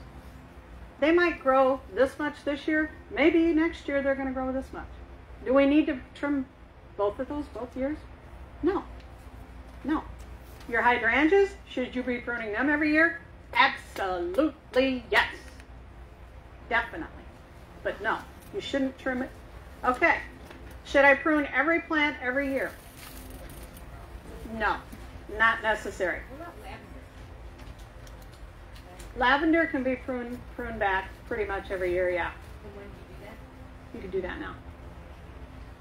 they might grow this much this year. Maybe next year they're going to grow this much. Do we need to trim both of those both years? No. No. Your hydrangeas, should you be pruning them every year? Absolutely yes. Definitely. But no, you shouldn't trim it. Okay. Should I prune every plant every year? No, not necessary. What about lavender? Lavender can be pruned back pretty much every year, yeah. And when do you do that? You can do that now.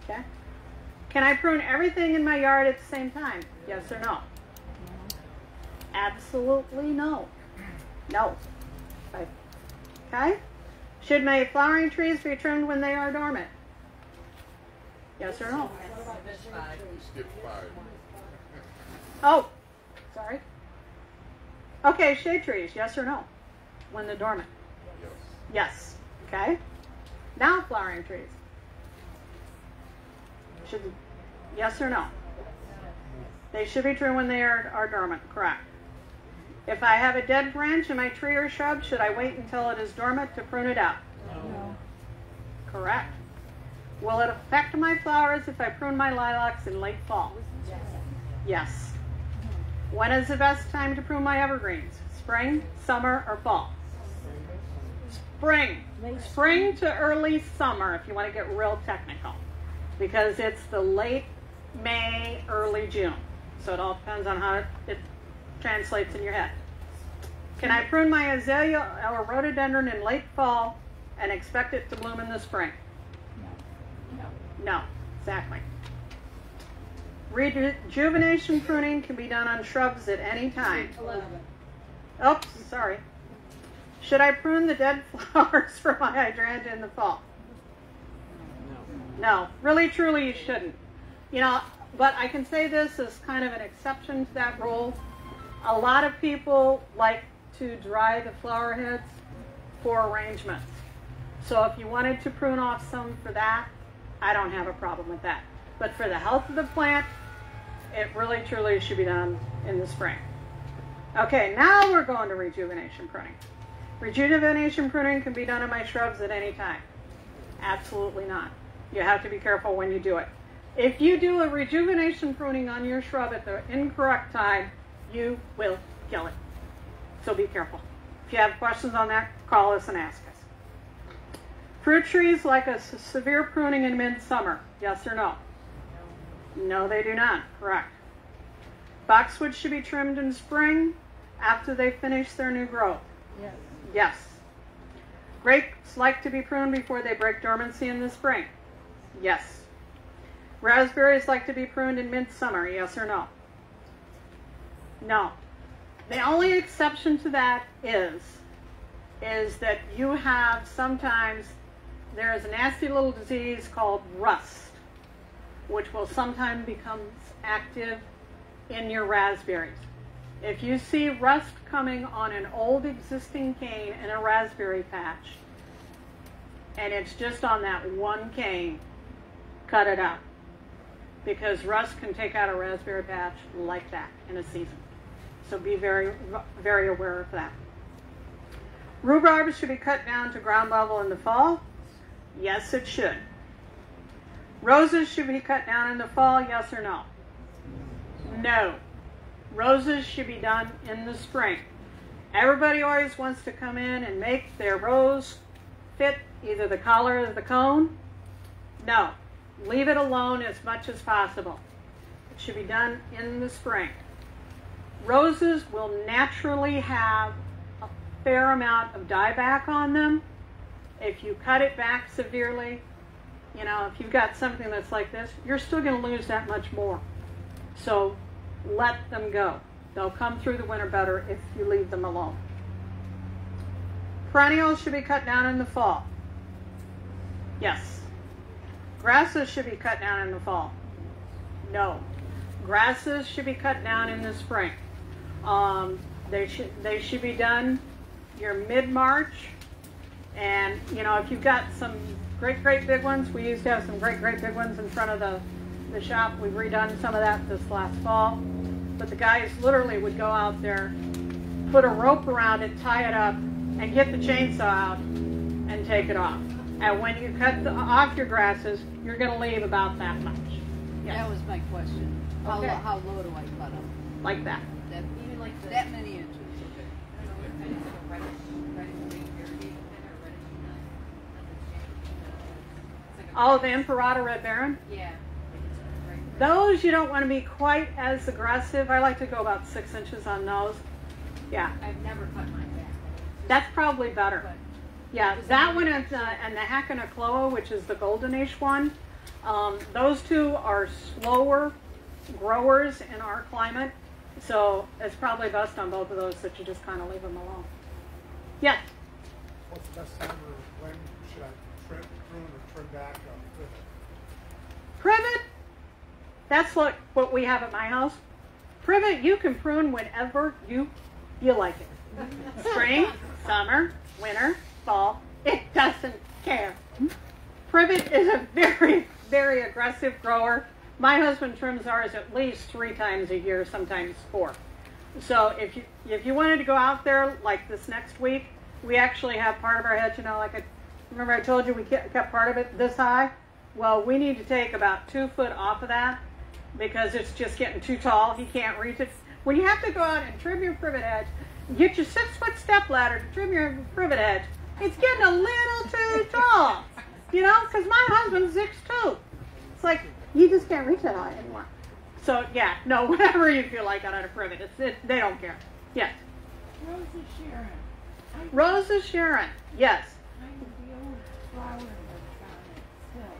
Okay? Can I prune everything in my yard at the same time? Yes or no? Absolutely no. No. Okay? Should my flowering trees be trimmed when they are dormant? Yes or no? Skip 5. Oh, sorry. Okay, shade trees, yes or no? When they're dormant? Yes. Yes. Okay. Now flowering trees. Yes or no? They should be trimmed when they are dormant, correct. If I have a dead branch in my tree or shrub, should I wait until it is dormant to prune it out? No. Correct. Will it affect my flowers if I prune my lilacs in late fall? Yes. When is the best time to prune my evergreens? Spring, summer, or fall? Spring. Spring to early summer if you want to get real technical. Because it's the late May, early June. So it all depends on how it translates in your head. Can I prune my azalea or rhododendron in late fall and expect it to bloom in the spring? No, exactly. Rejuvenation pruning can be done on shrubs at any time. 11. Oops, sorry. Should I prune the dead flowers for my hydrangea in the fall? No, really, truly, you shouldn't. You know, but I can say this as kind of an exception to that rule. A lot of people like to dry the flower heads for arrangements. So if you wanted to prune off some for that, I don't have a problem with that. But for the health of the plant, it really, truly should be done in the spring. Okay, now we're going to rejuvenation pruning. Rejuvenation pruning can be done in my shrubs at any time. Absolutely not. You have to be careful when you do it. If you do a rejuvenation pruning on your shrub at the incorrect time, you will kill it. So be careful. If you have questions on that, call us and ask us. Fruit trees like a severe pruning in midsummer, yes or no? No, they do not. Correct. Boxwood should be trimmed in spring after they finish their new growth. Yes. Yes. Grapes like to be pruned before they break dormancy in the spring. Yes. Raspberries like to be pruned in midsummer, yes or no? No. The only exception to that is that you have sometimes, there is a nasty little disease called rust, which will sometimes become active in your raspberries. If you see rust coming on an old existing cane in a raspberry patch, and it's just on that one cane, cut it out. Because rust can take out a raspberry patch like that in a season. So be very, very aware of that. Rhubarb should be cut down to ground level in the fall. Yes, it should. Roses should be cut down in the fall, yes or no? No. Roses should be done in the spring. Everybody always wants to come in and make their rose fit either the collar or the cone. No. Leave it alone as much as possible. It should be done in the spring. Roses will naturally have a fair amount of dieback on them. If you cut it back severely, you know, if you've got something that's like this, you're still going to lose that much more. So let them go. They'll come through the winter better if you leave them alone. Perennials should be cut down in the fall. Yes. Grasses should be cut down in the fall. No. Grasses should be cut down in the spring. They should be done your mid-March. And, you know, if you've got some great big ones, we used to have some great big ones in front of the shop. We've redone some of that this last fall. But the guys literally would go out there, put a rope around it, tie it up, and get the chainsaw out and take it off. And when you cut off your grasses, you're going to leave about that much. Yes. That was my question. How, Okay. how low do I cut them? Like that. That, Even like the, that many inches. I don't know, kind of like a reddish irrigated kind or reddish it's like a Oh, the Imperator Red Baron? yeah. Those you don't want to be quite as aggressive. I like to go about 6 inches on those. Yeah, I've never cut mine back. that's probably better. But Yeah, that one and the Hackanachoa, which is the Goldenish one, those two are slower growers in our climate, so it's probably best on both of those that you just kind of leave them alone. Yes? What's the best time or when should I prune or trim back a privet? Privet, that's what we have at my house. Privet, you can prune whenever you feel like it. Spring, summer, winter, fall, it doesn't care. Privet is a very, very aggressive grower. My husband trims ours at least 3 times a year, sometimes 4. So if you wanted to go out there like this next week, we actually have part of our hedge, you know, like remember I told you we kept part of it this high? Well, we need to take about 2 foot off of that because it's just getting too tall. He can't reach it. When you have to go out and trim your privet hedge, get your 6-foot step ladder to trim your privet hedge. It's getting a little too tall, you know, because my husband's 6'2". It's like, you just can't reach that high anymore. So, yeah, no, whatever you feel like on a privet, they don't care. Yes? Roses Sharon. Roses Sharon, yes. Kind of the old flower that's on it still.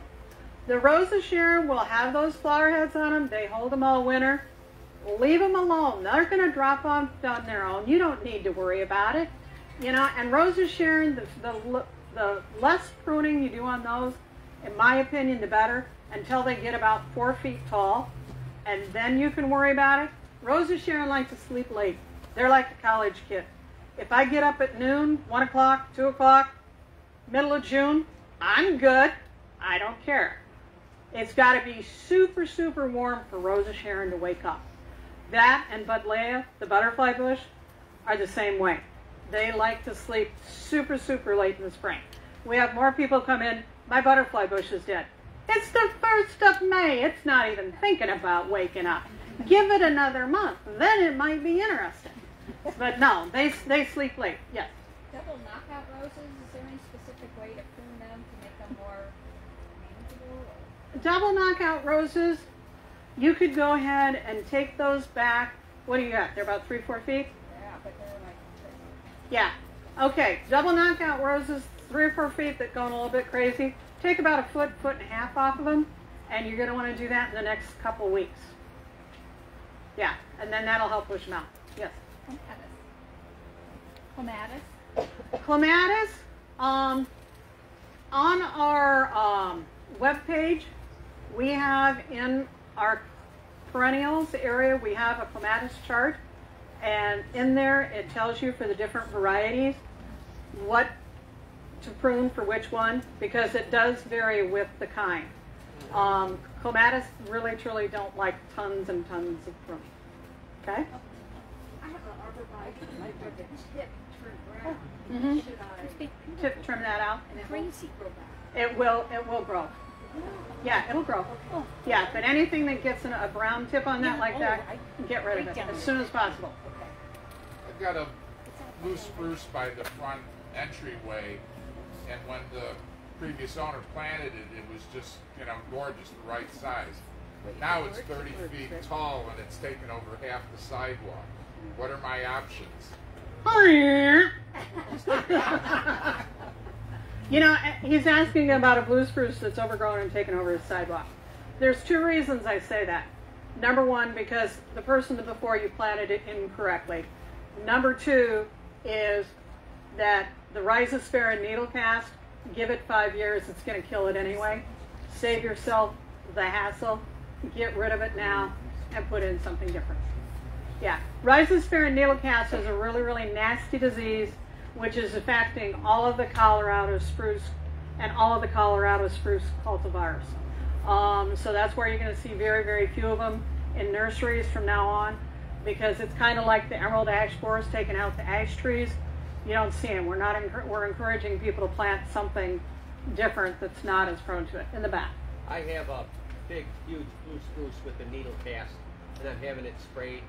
The Roses Sharon will have those flower heads on them. They hold them all winter. Leave them alone. They're going to drop off on their own. You don't need to worry about it. You know, and Roses Sharon, the less pruning you do on those, in my opinion, the better, until they get about 4 feet tall. And then you can worry about it. Roses Sharon like to sleep late. They're like a college kid. If I get up at noon, 1 o'clock, 2 o'clock, middle of June, I'm good. I don't care. It's got to be super, super warm for Roses Sharon to wake up. That and Buddleia, the butterfly bush, are the same way. They like to sleep super, super late in the spring. We have more people come in, my butterfly bush is dead. It's the 1st of May. It's not even thinking about waking up. Give it another month. Then it might be interesting. But no, they sleep late. Yes? Double knockout roses, is there any specific way to prune them to make them more manageable? Double knockout roses, you could go ahead and take those back. What do you got? They're about 3-4 feet? Yeah, but they're like Yeah. Okay, double knockout roses, 3 or 4 feet that go a little bit crazy. Take about a foot and a half off of them, and you're going to want to do that in the next couple weeks. Yeah, and then that'll help push them out. Yes? Clematis. Clematis, on our webpage, we have in our perennials area, we have a clematis chart, and in there it tells you for the different varieties what to prune for which one because it does vary with the kind. Clematis really truly don't like tons and tons of pruning. Okay? I have an arborvitae, like where the tip turned brown. Mm-hmm. Should I Tip trim that out. and it crazy grow back? It will grow. Yeah, it'll grow. Yeah, but anything that gets a brown tip on that like that, get rid of it as soon as possible. I've got a blue spruce by the front entryway, and when the previous owner planted it, it was just, you know, gorgeous, the right size. But now it's 30 feet tall and it's taken over half the sidewalk. What are my options? You know, he's asking about a blue spruce that's overgrown and taken over his sidewalk. There's two reasons I say that. Number one, because the person before you planted it incorrectly. Number two is that the Rhizosphere needle cast, give it 5 years, it's going to kill it anyway. Save yourself the hassle, get rid of it now, and put in something different. Yeah, Rhizosphere needle cast is a really, really nasty disease which is affecting all of the Colorado spruce and all of the Colorado spruce cultivars. So that's where you're going to see very, very few of them in nurseries from now on, because it's kind of like the emerald ash borers taking out the ash trees. You don't see them. We're encouraging people to plant something different that's not as prone to it. In the back. I have a big, huge blue spruce with a needle cast, and I'm having it sprayed.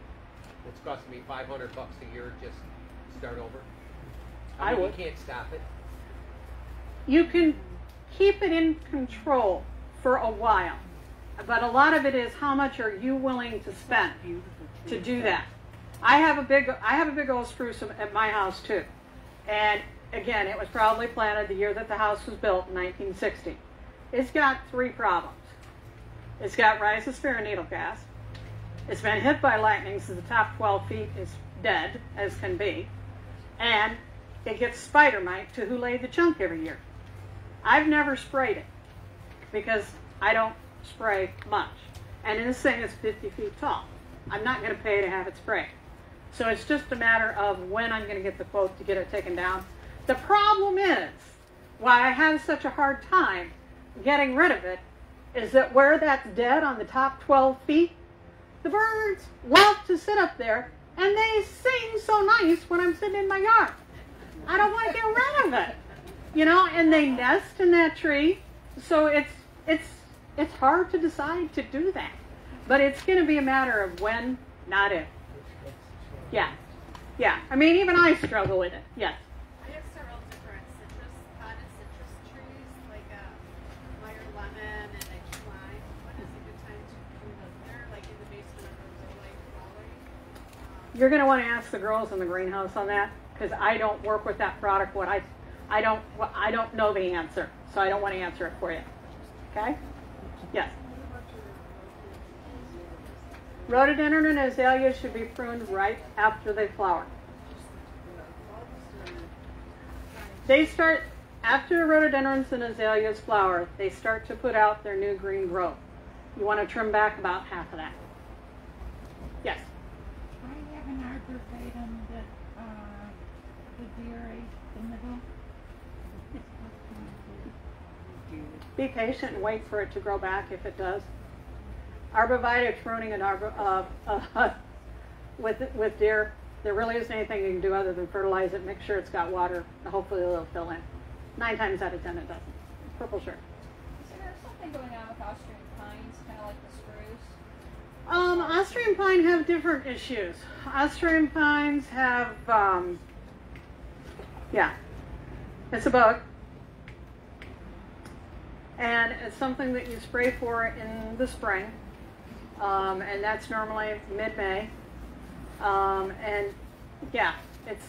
It's costing me $500 a year just to start over. I mean, would. You can't stop it. You can keep it in control for a while, but a lot of it is how much are you willing to spend to do that. I have a big old spruce at my house too, and again, it was probably planted the year that the house was built in 1960. It's got 3 problems. It's got Rhizosphere needle cast. It's been hit by lightning, so the top 12 feet is dead as can be, and it gets spider mite to who laid the chunk every year. I've never sprayed it because I don't spray much. And this thing is 50 feet tall. I'm not going to pay to have it sprayed. So it's just a matter of when I'm going to get the quote to get it taken down. The problem is, why I have such a hard time getting rid of it, is that where that's dead on the top 12 feet, the birds love to sit up there and they sing so nice when I'm sitting in my yard. I don't want to get rid of it, you know, and they nest in that tree, so it's hard to decide to do that. But it's going to be a matter of when, not if. Yeah, yeah. I mean, even I struggle with it. Yes. I have several different potted citrus trees, like Meyer lemon and a key lime. When is a good time to prune those? They're like in the basement of those like flowering. You're going to want to ask the girls in the greenhouse on that, because I don't work with that product. I don't know the answer, so I don't want to answer it for you. Okay? Yes. Rhododendron and azalea should be pruned right after they flower. They start, after rhododendrons and azaleas flower, they start to put out their new green growth. You want to trim back about half of that. Yes? I have an arborvitae that the deer ate the middle. Be patient and wait for it to grow back if it does. Arborvitae pruning and with deer, there really isn't anything you can do other than fertilize it, make sure it's got water, and hopefully it'll fill in. 9 times out of 10 it doesn't. Purple shirt. So there's something going on with Austrian pines, kind of like the spruce? Austrian pine have different issues. Austrian pines have, yeah, it's a bug. And it's something that you spray for in the spring. And that's normally mid-May. And yeah, it's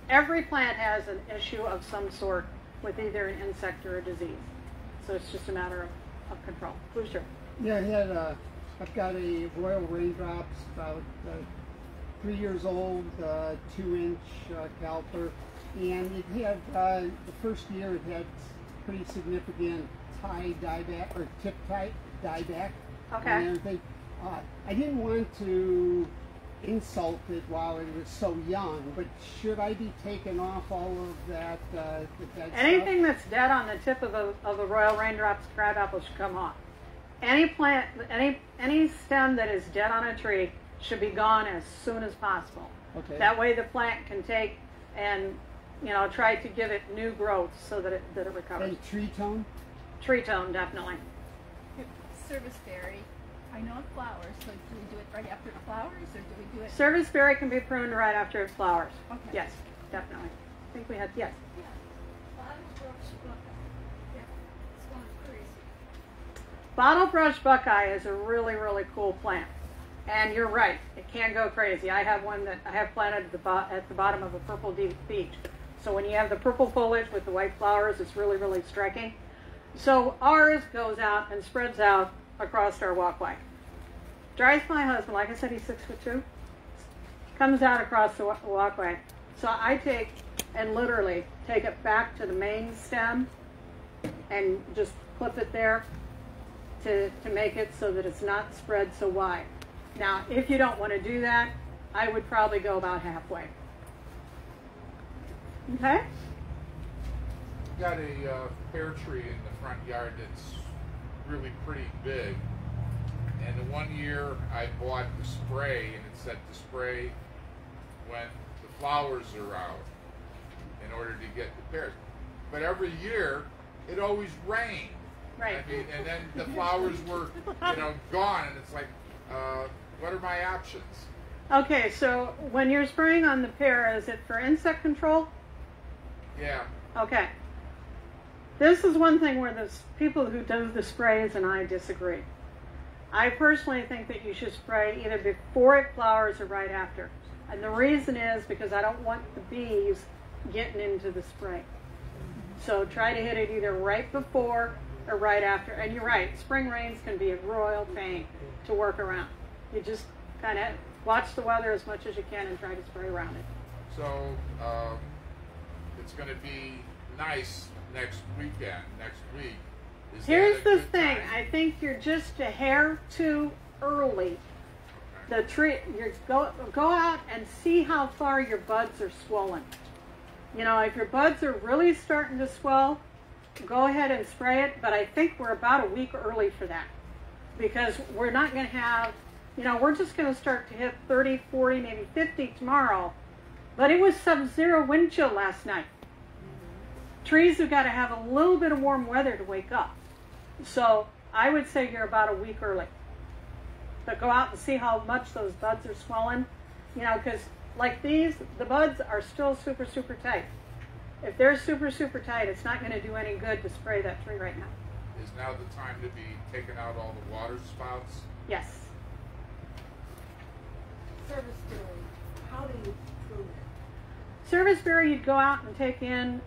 every plant has an issue of some sort with either an insect or a disease. So it's just a matter of control. Booster. Yeah, I've got a Royal Raindrops, about 3 years old, 2-inch caliper, and it had, the first year it had pretty significant dieback, or tip dieback. Okay. And everything. I didn't want to insulted while it was so young, but should I be taking off all of that, the dead Anything stuff? that's dead on the tip of the royal raindrops crabapple should come off. Any plant, any stem that is dead on a tree should be gone as soon as possible. Okay. That way the plant can take and, you know, try to give it new growth so that it recovers. And tree tone? Tree tone, definitely. Serviceberry. I know it flowers, so do we do it right after it flowers, or do we do it? Serviceberry can be pruned right after it flowers. Okay. Yes, definitely. I think we had, yes. Bottle brush buckeye is a really, really cool plant. And you're right, it can go crazy. I have one that I have planted at the bottom of a purple beech. So when you have the purple foliage with the white flowers, it's really, really striking. So ours goes out and spreads out across our walkway. Drives my husband, like I said, he's 6'2", comes out across the walkway. So I take and literally take it back to the main stem and just clip it there to make it so that it's not spread so wide. Now, if you don't want to do that, I would probably go about halfway. Okay? Got a pear tree in the front yard that's really pretty big. And the one year I bought the spray, and it said to spray when the flowers are out in order to get the pears. But every year, it always rained. Right. I mean, and then the flowers were, you know, gone, and it's like, what are my options? Okay, so when you're spraying on the pear, is it for insect control? Yeah. Okay. This is one thing where the people who do the sprays and I disagree. I personally think that you should spray either before it flowers or right after. And the reason is because I don't want the bees getting into the spray. So try to hit it either right before or right after. And you're right, spring rains can be a royal pain to work around. You just kind of watch the weather as much as you can and try to spray around it. So it's going to be nice next week. Is Here's that a the good thing. time? I think you're just a hair too early. The tree, go out and see how far your buds are swollen. You know, if your buds are really starting to swell, go ahead and spray it. But I think we're about a week early for that because we're not going to have, you know, we're just going to start to hit 30, 40, maybe 50 tomorrow. But it was sub-zero wind chill last night. Trees have got to have a little bit of warm weather to wake up. So I would say you're about a week early. But go out and see how much those buds are swollen. You know, because like these, the buds are still super, super tight. If they're super, super tight, it's not going to do any good to spray that tree right now. Is now the time to be taking out all the water spouts? Yes. Serviceberry, how do you prune it? Serviceberry, you'd go out and take in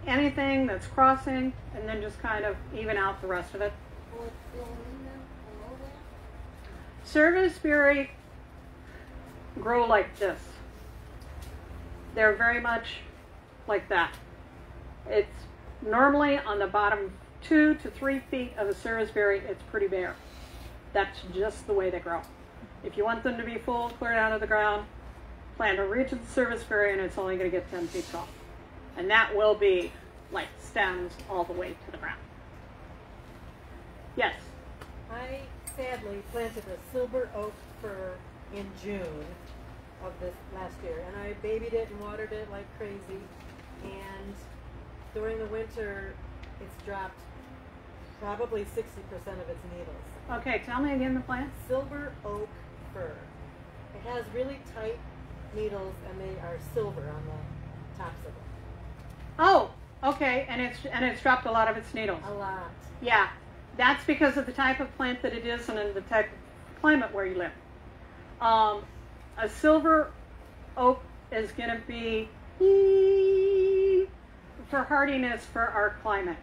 anything that's crossing and then just kind of even out the rest of it. Will it fill in there below that? Serviceberry grow like this. They're very much like that. It's normally on the bottom 2 to 3 feet of a serviceberry, it's pretty bare. That's just the way they grow. If you want them to be full, cleared out of the ground, plant a Regent serviceberry and it's only going to get 10 feet tall. And that will be like stems all the way to the ground. Yes? I sadly planted a silver oak fir in June of this last year, and I babied it and watered it like crazy, and during the winter it's dropped probably 60% of its needles. Okay, tell me again the plant. Silver oak fir. It has really tight needles and they are silver on the tops of it. Oh, okay, and it's dropped a lot of its needles. A lot. Yeah, that's because of the type of plant that it is and in the type of climate where you live. A silver oak is going to be for hardiness for our climate.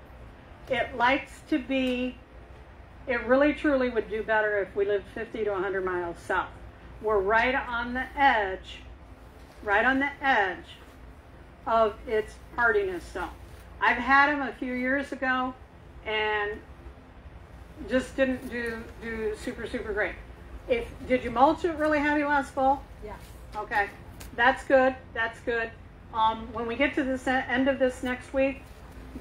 It likes to be, it really truly would do better if we lived 50 to 100 miles south. We're right on the edge of its hardiness zone. I've had them a few years ago and just didn't do super, super great. Did you mulch it really heavy last fall? Yeah. Okay, that's good. That's good. When we get to this end of this next week,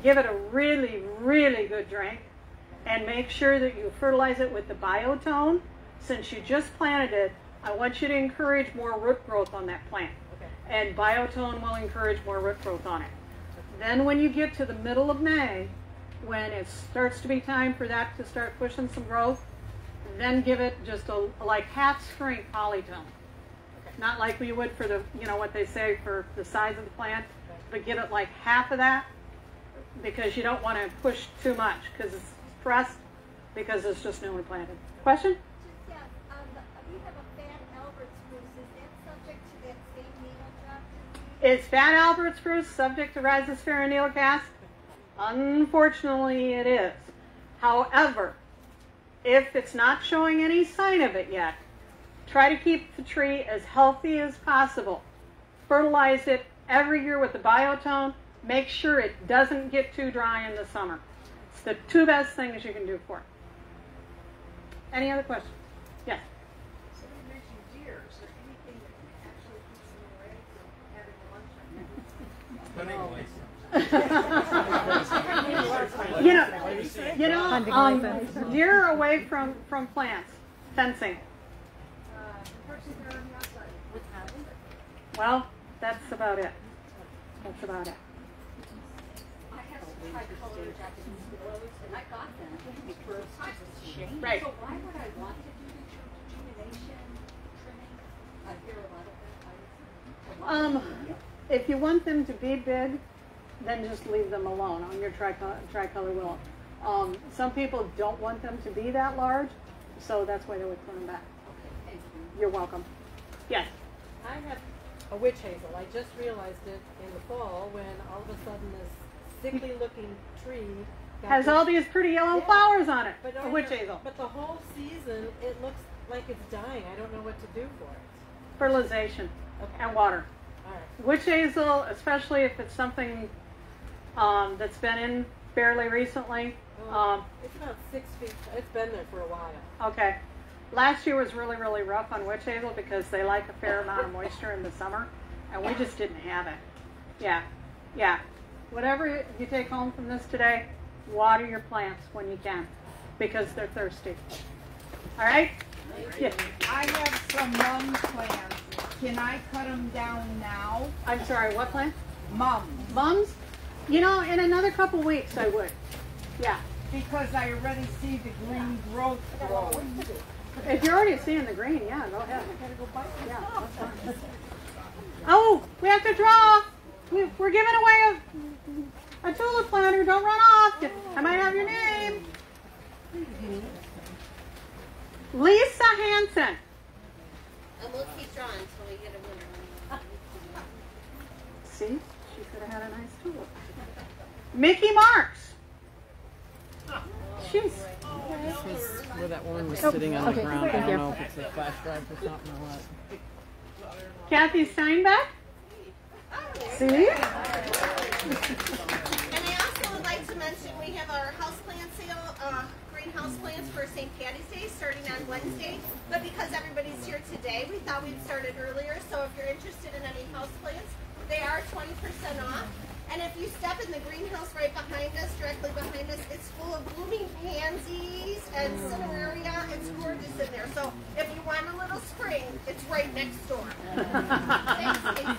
give it a really, really good drink, and make sure that you fertilize it with the biotone. Since you just planted it, I want you to encourage more root growth on that plant. Okay. And biotone will encourage more root growth on it. Then when you get to the middle of May, when it starts to be time for that to start pushing some growth, then give it just like half strength polytone. Not like we would for the, what they say for the size of the plant, but give it like half of that, because you don't want to push too much because it's pressed, because it's just newly planted. Question? Yeah, we have a fat Albert spruce. Is that subject to that same needle drop? Is fat Albert spruce subject to Rhizosphere needle cast? Unfortunately, it is. However, if it's not showing any sign of it yet, try to keep the tree as healthy as possible. Fertilize it every year with the biotone. Make sure it doesn't get too dry in the summer. It's the two best things you can do for it. Any other questions? Yes? So you mentioned deer. Is there anything that actually keeps them away from having lunch? Deer are away from plants. Fencing. Well, that's about it. That's about it. I have some tricolor Japanese willows, and I got them for a shame. Right. So why would I want to do rejuvenation trimming? I hear a lot of that. If you want them to be big, then just leave them alone on your tricolor willow. Some people don't want them to be that large, so that's why they would put them back. Okay, thank you. You're welcome. Yes? I have a witch hazel. I just realized it in the fall when all of a sudden this sickly looking tree has all these pretty yellow flowers on it. But a witch hazel. But the whole season it looks like it's dying. I don't know what to do for it. Fertilization and water. All right. Witch hazel, especially if it's something that's been in fairly recently. It's about 6 feet. It's been there for a while. Okay. Last year was really, really rough on witch hazel because they like a fair amount of moisture in the summer, and we just didn't have it. Yeah. Yeah. Whatever you take home from this today, water your plants when you can because they're thirsty. All right? Yeah. I have some mum plants. Can I cut them down now? I'm sorry, what plant? Mums. Mums? In another couple weeks I would. Yeah. Because I already see the green growth growing. If you're already seeing the green, yeah, go ahead. Yeah, that's fine. Oh, we have to draw. We're giving away a tulip planter. Don't run off. I might have your name. Lisa Hansen. And we'll keep drawing until we get a winner. See, she could have had a nice tulip. Mickey Marks. She's where that one was sitting on the ground. I don't know if it's a flash drive or something or what. Kathy Steinbeck. See? And I also would like to mention we have our houseplant sale, green houseplants for St. Patty's Day starting on Wednesday. But because everybody's here today, we thought we'd start it earlier. So if you're interested in any houseplants, they are 20% off. And if you step in the greenhouse right behind us, directly behind us, it's full of blooming pansies and Spirea. It's gorgeous in there. So if you want a little spring, it's right next door. Thanks, Casey.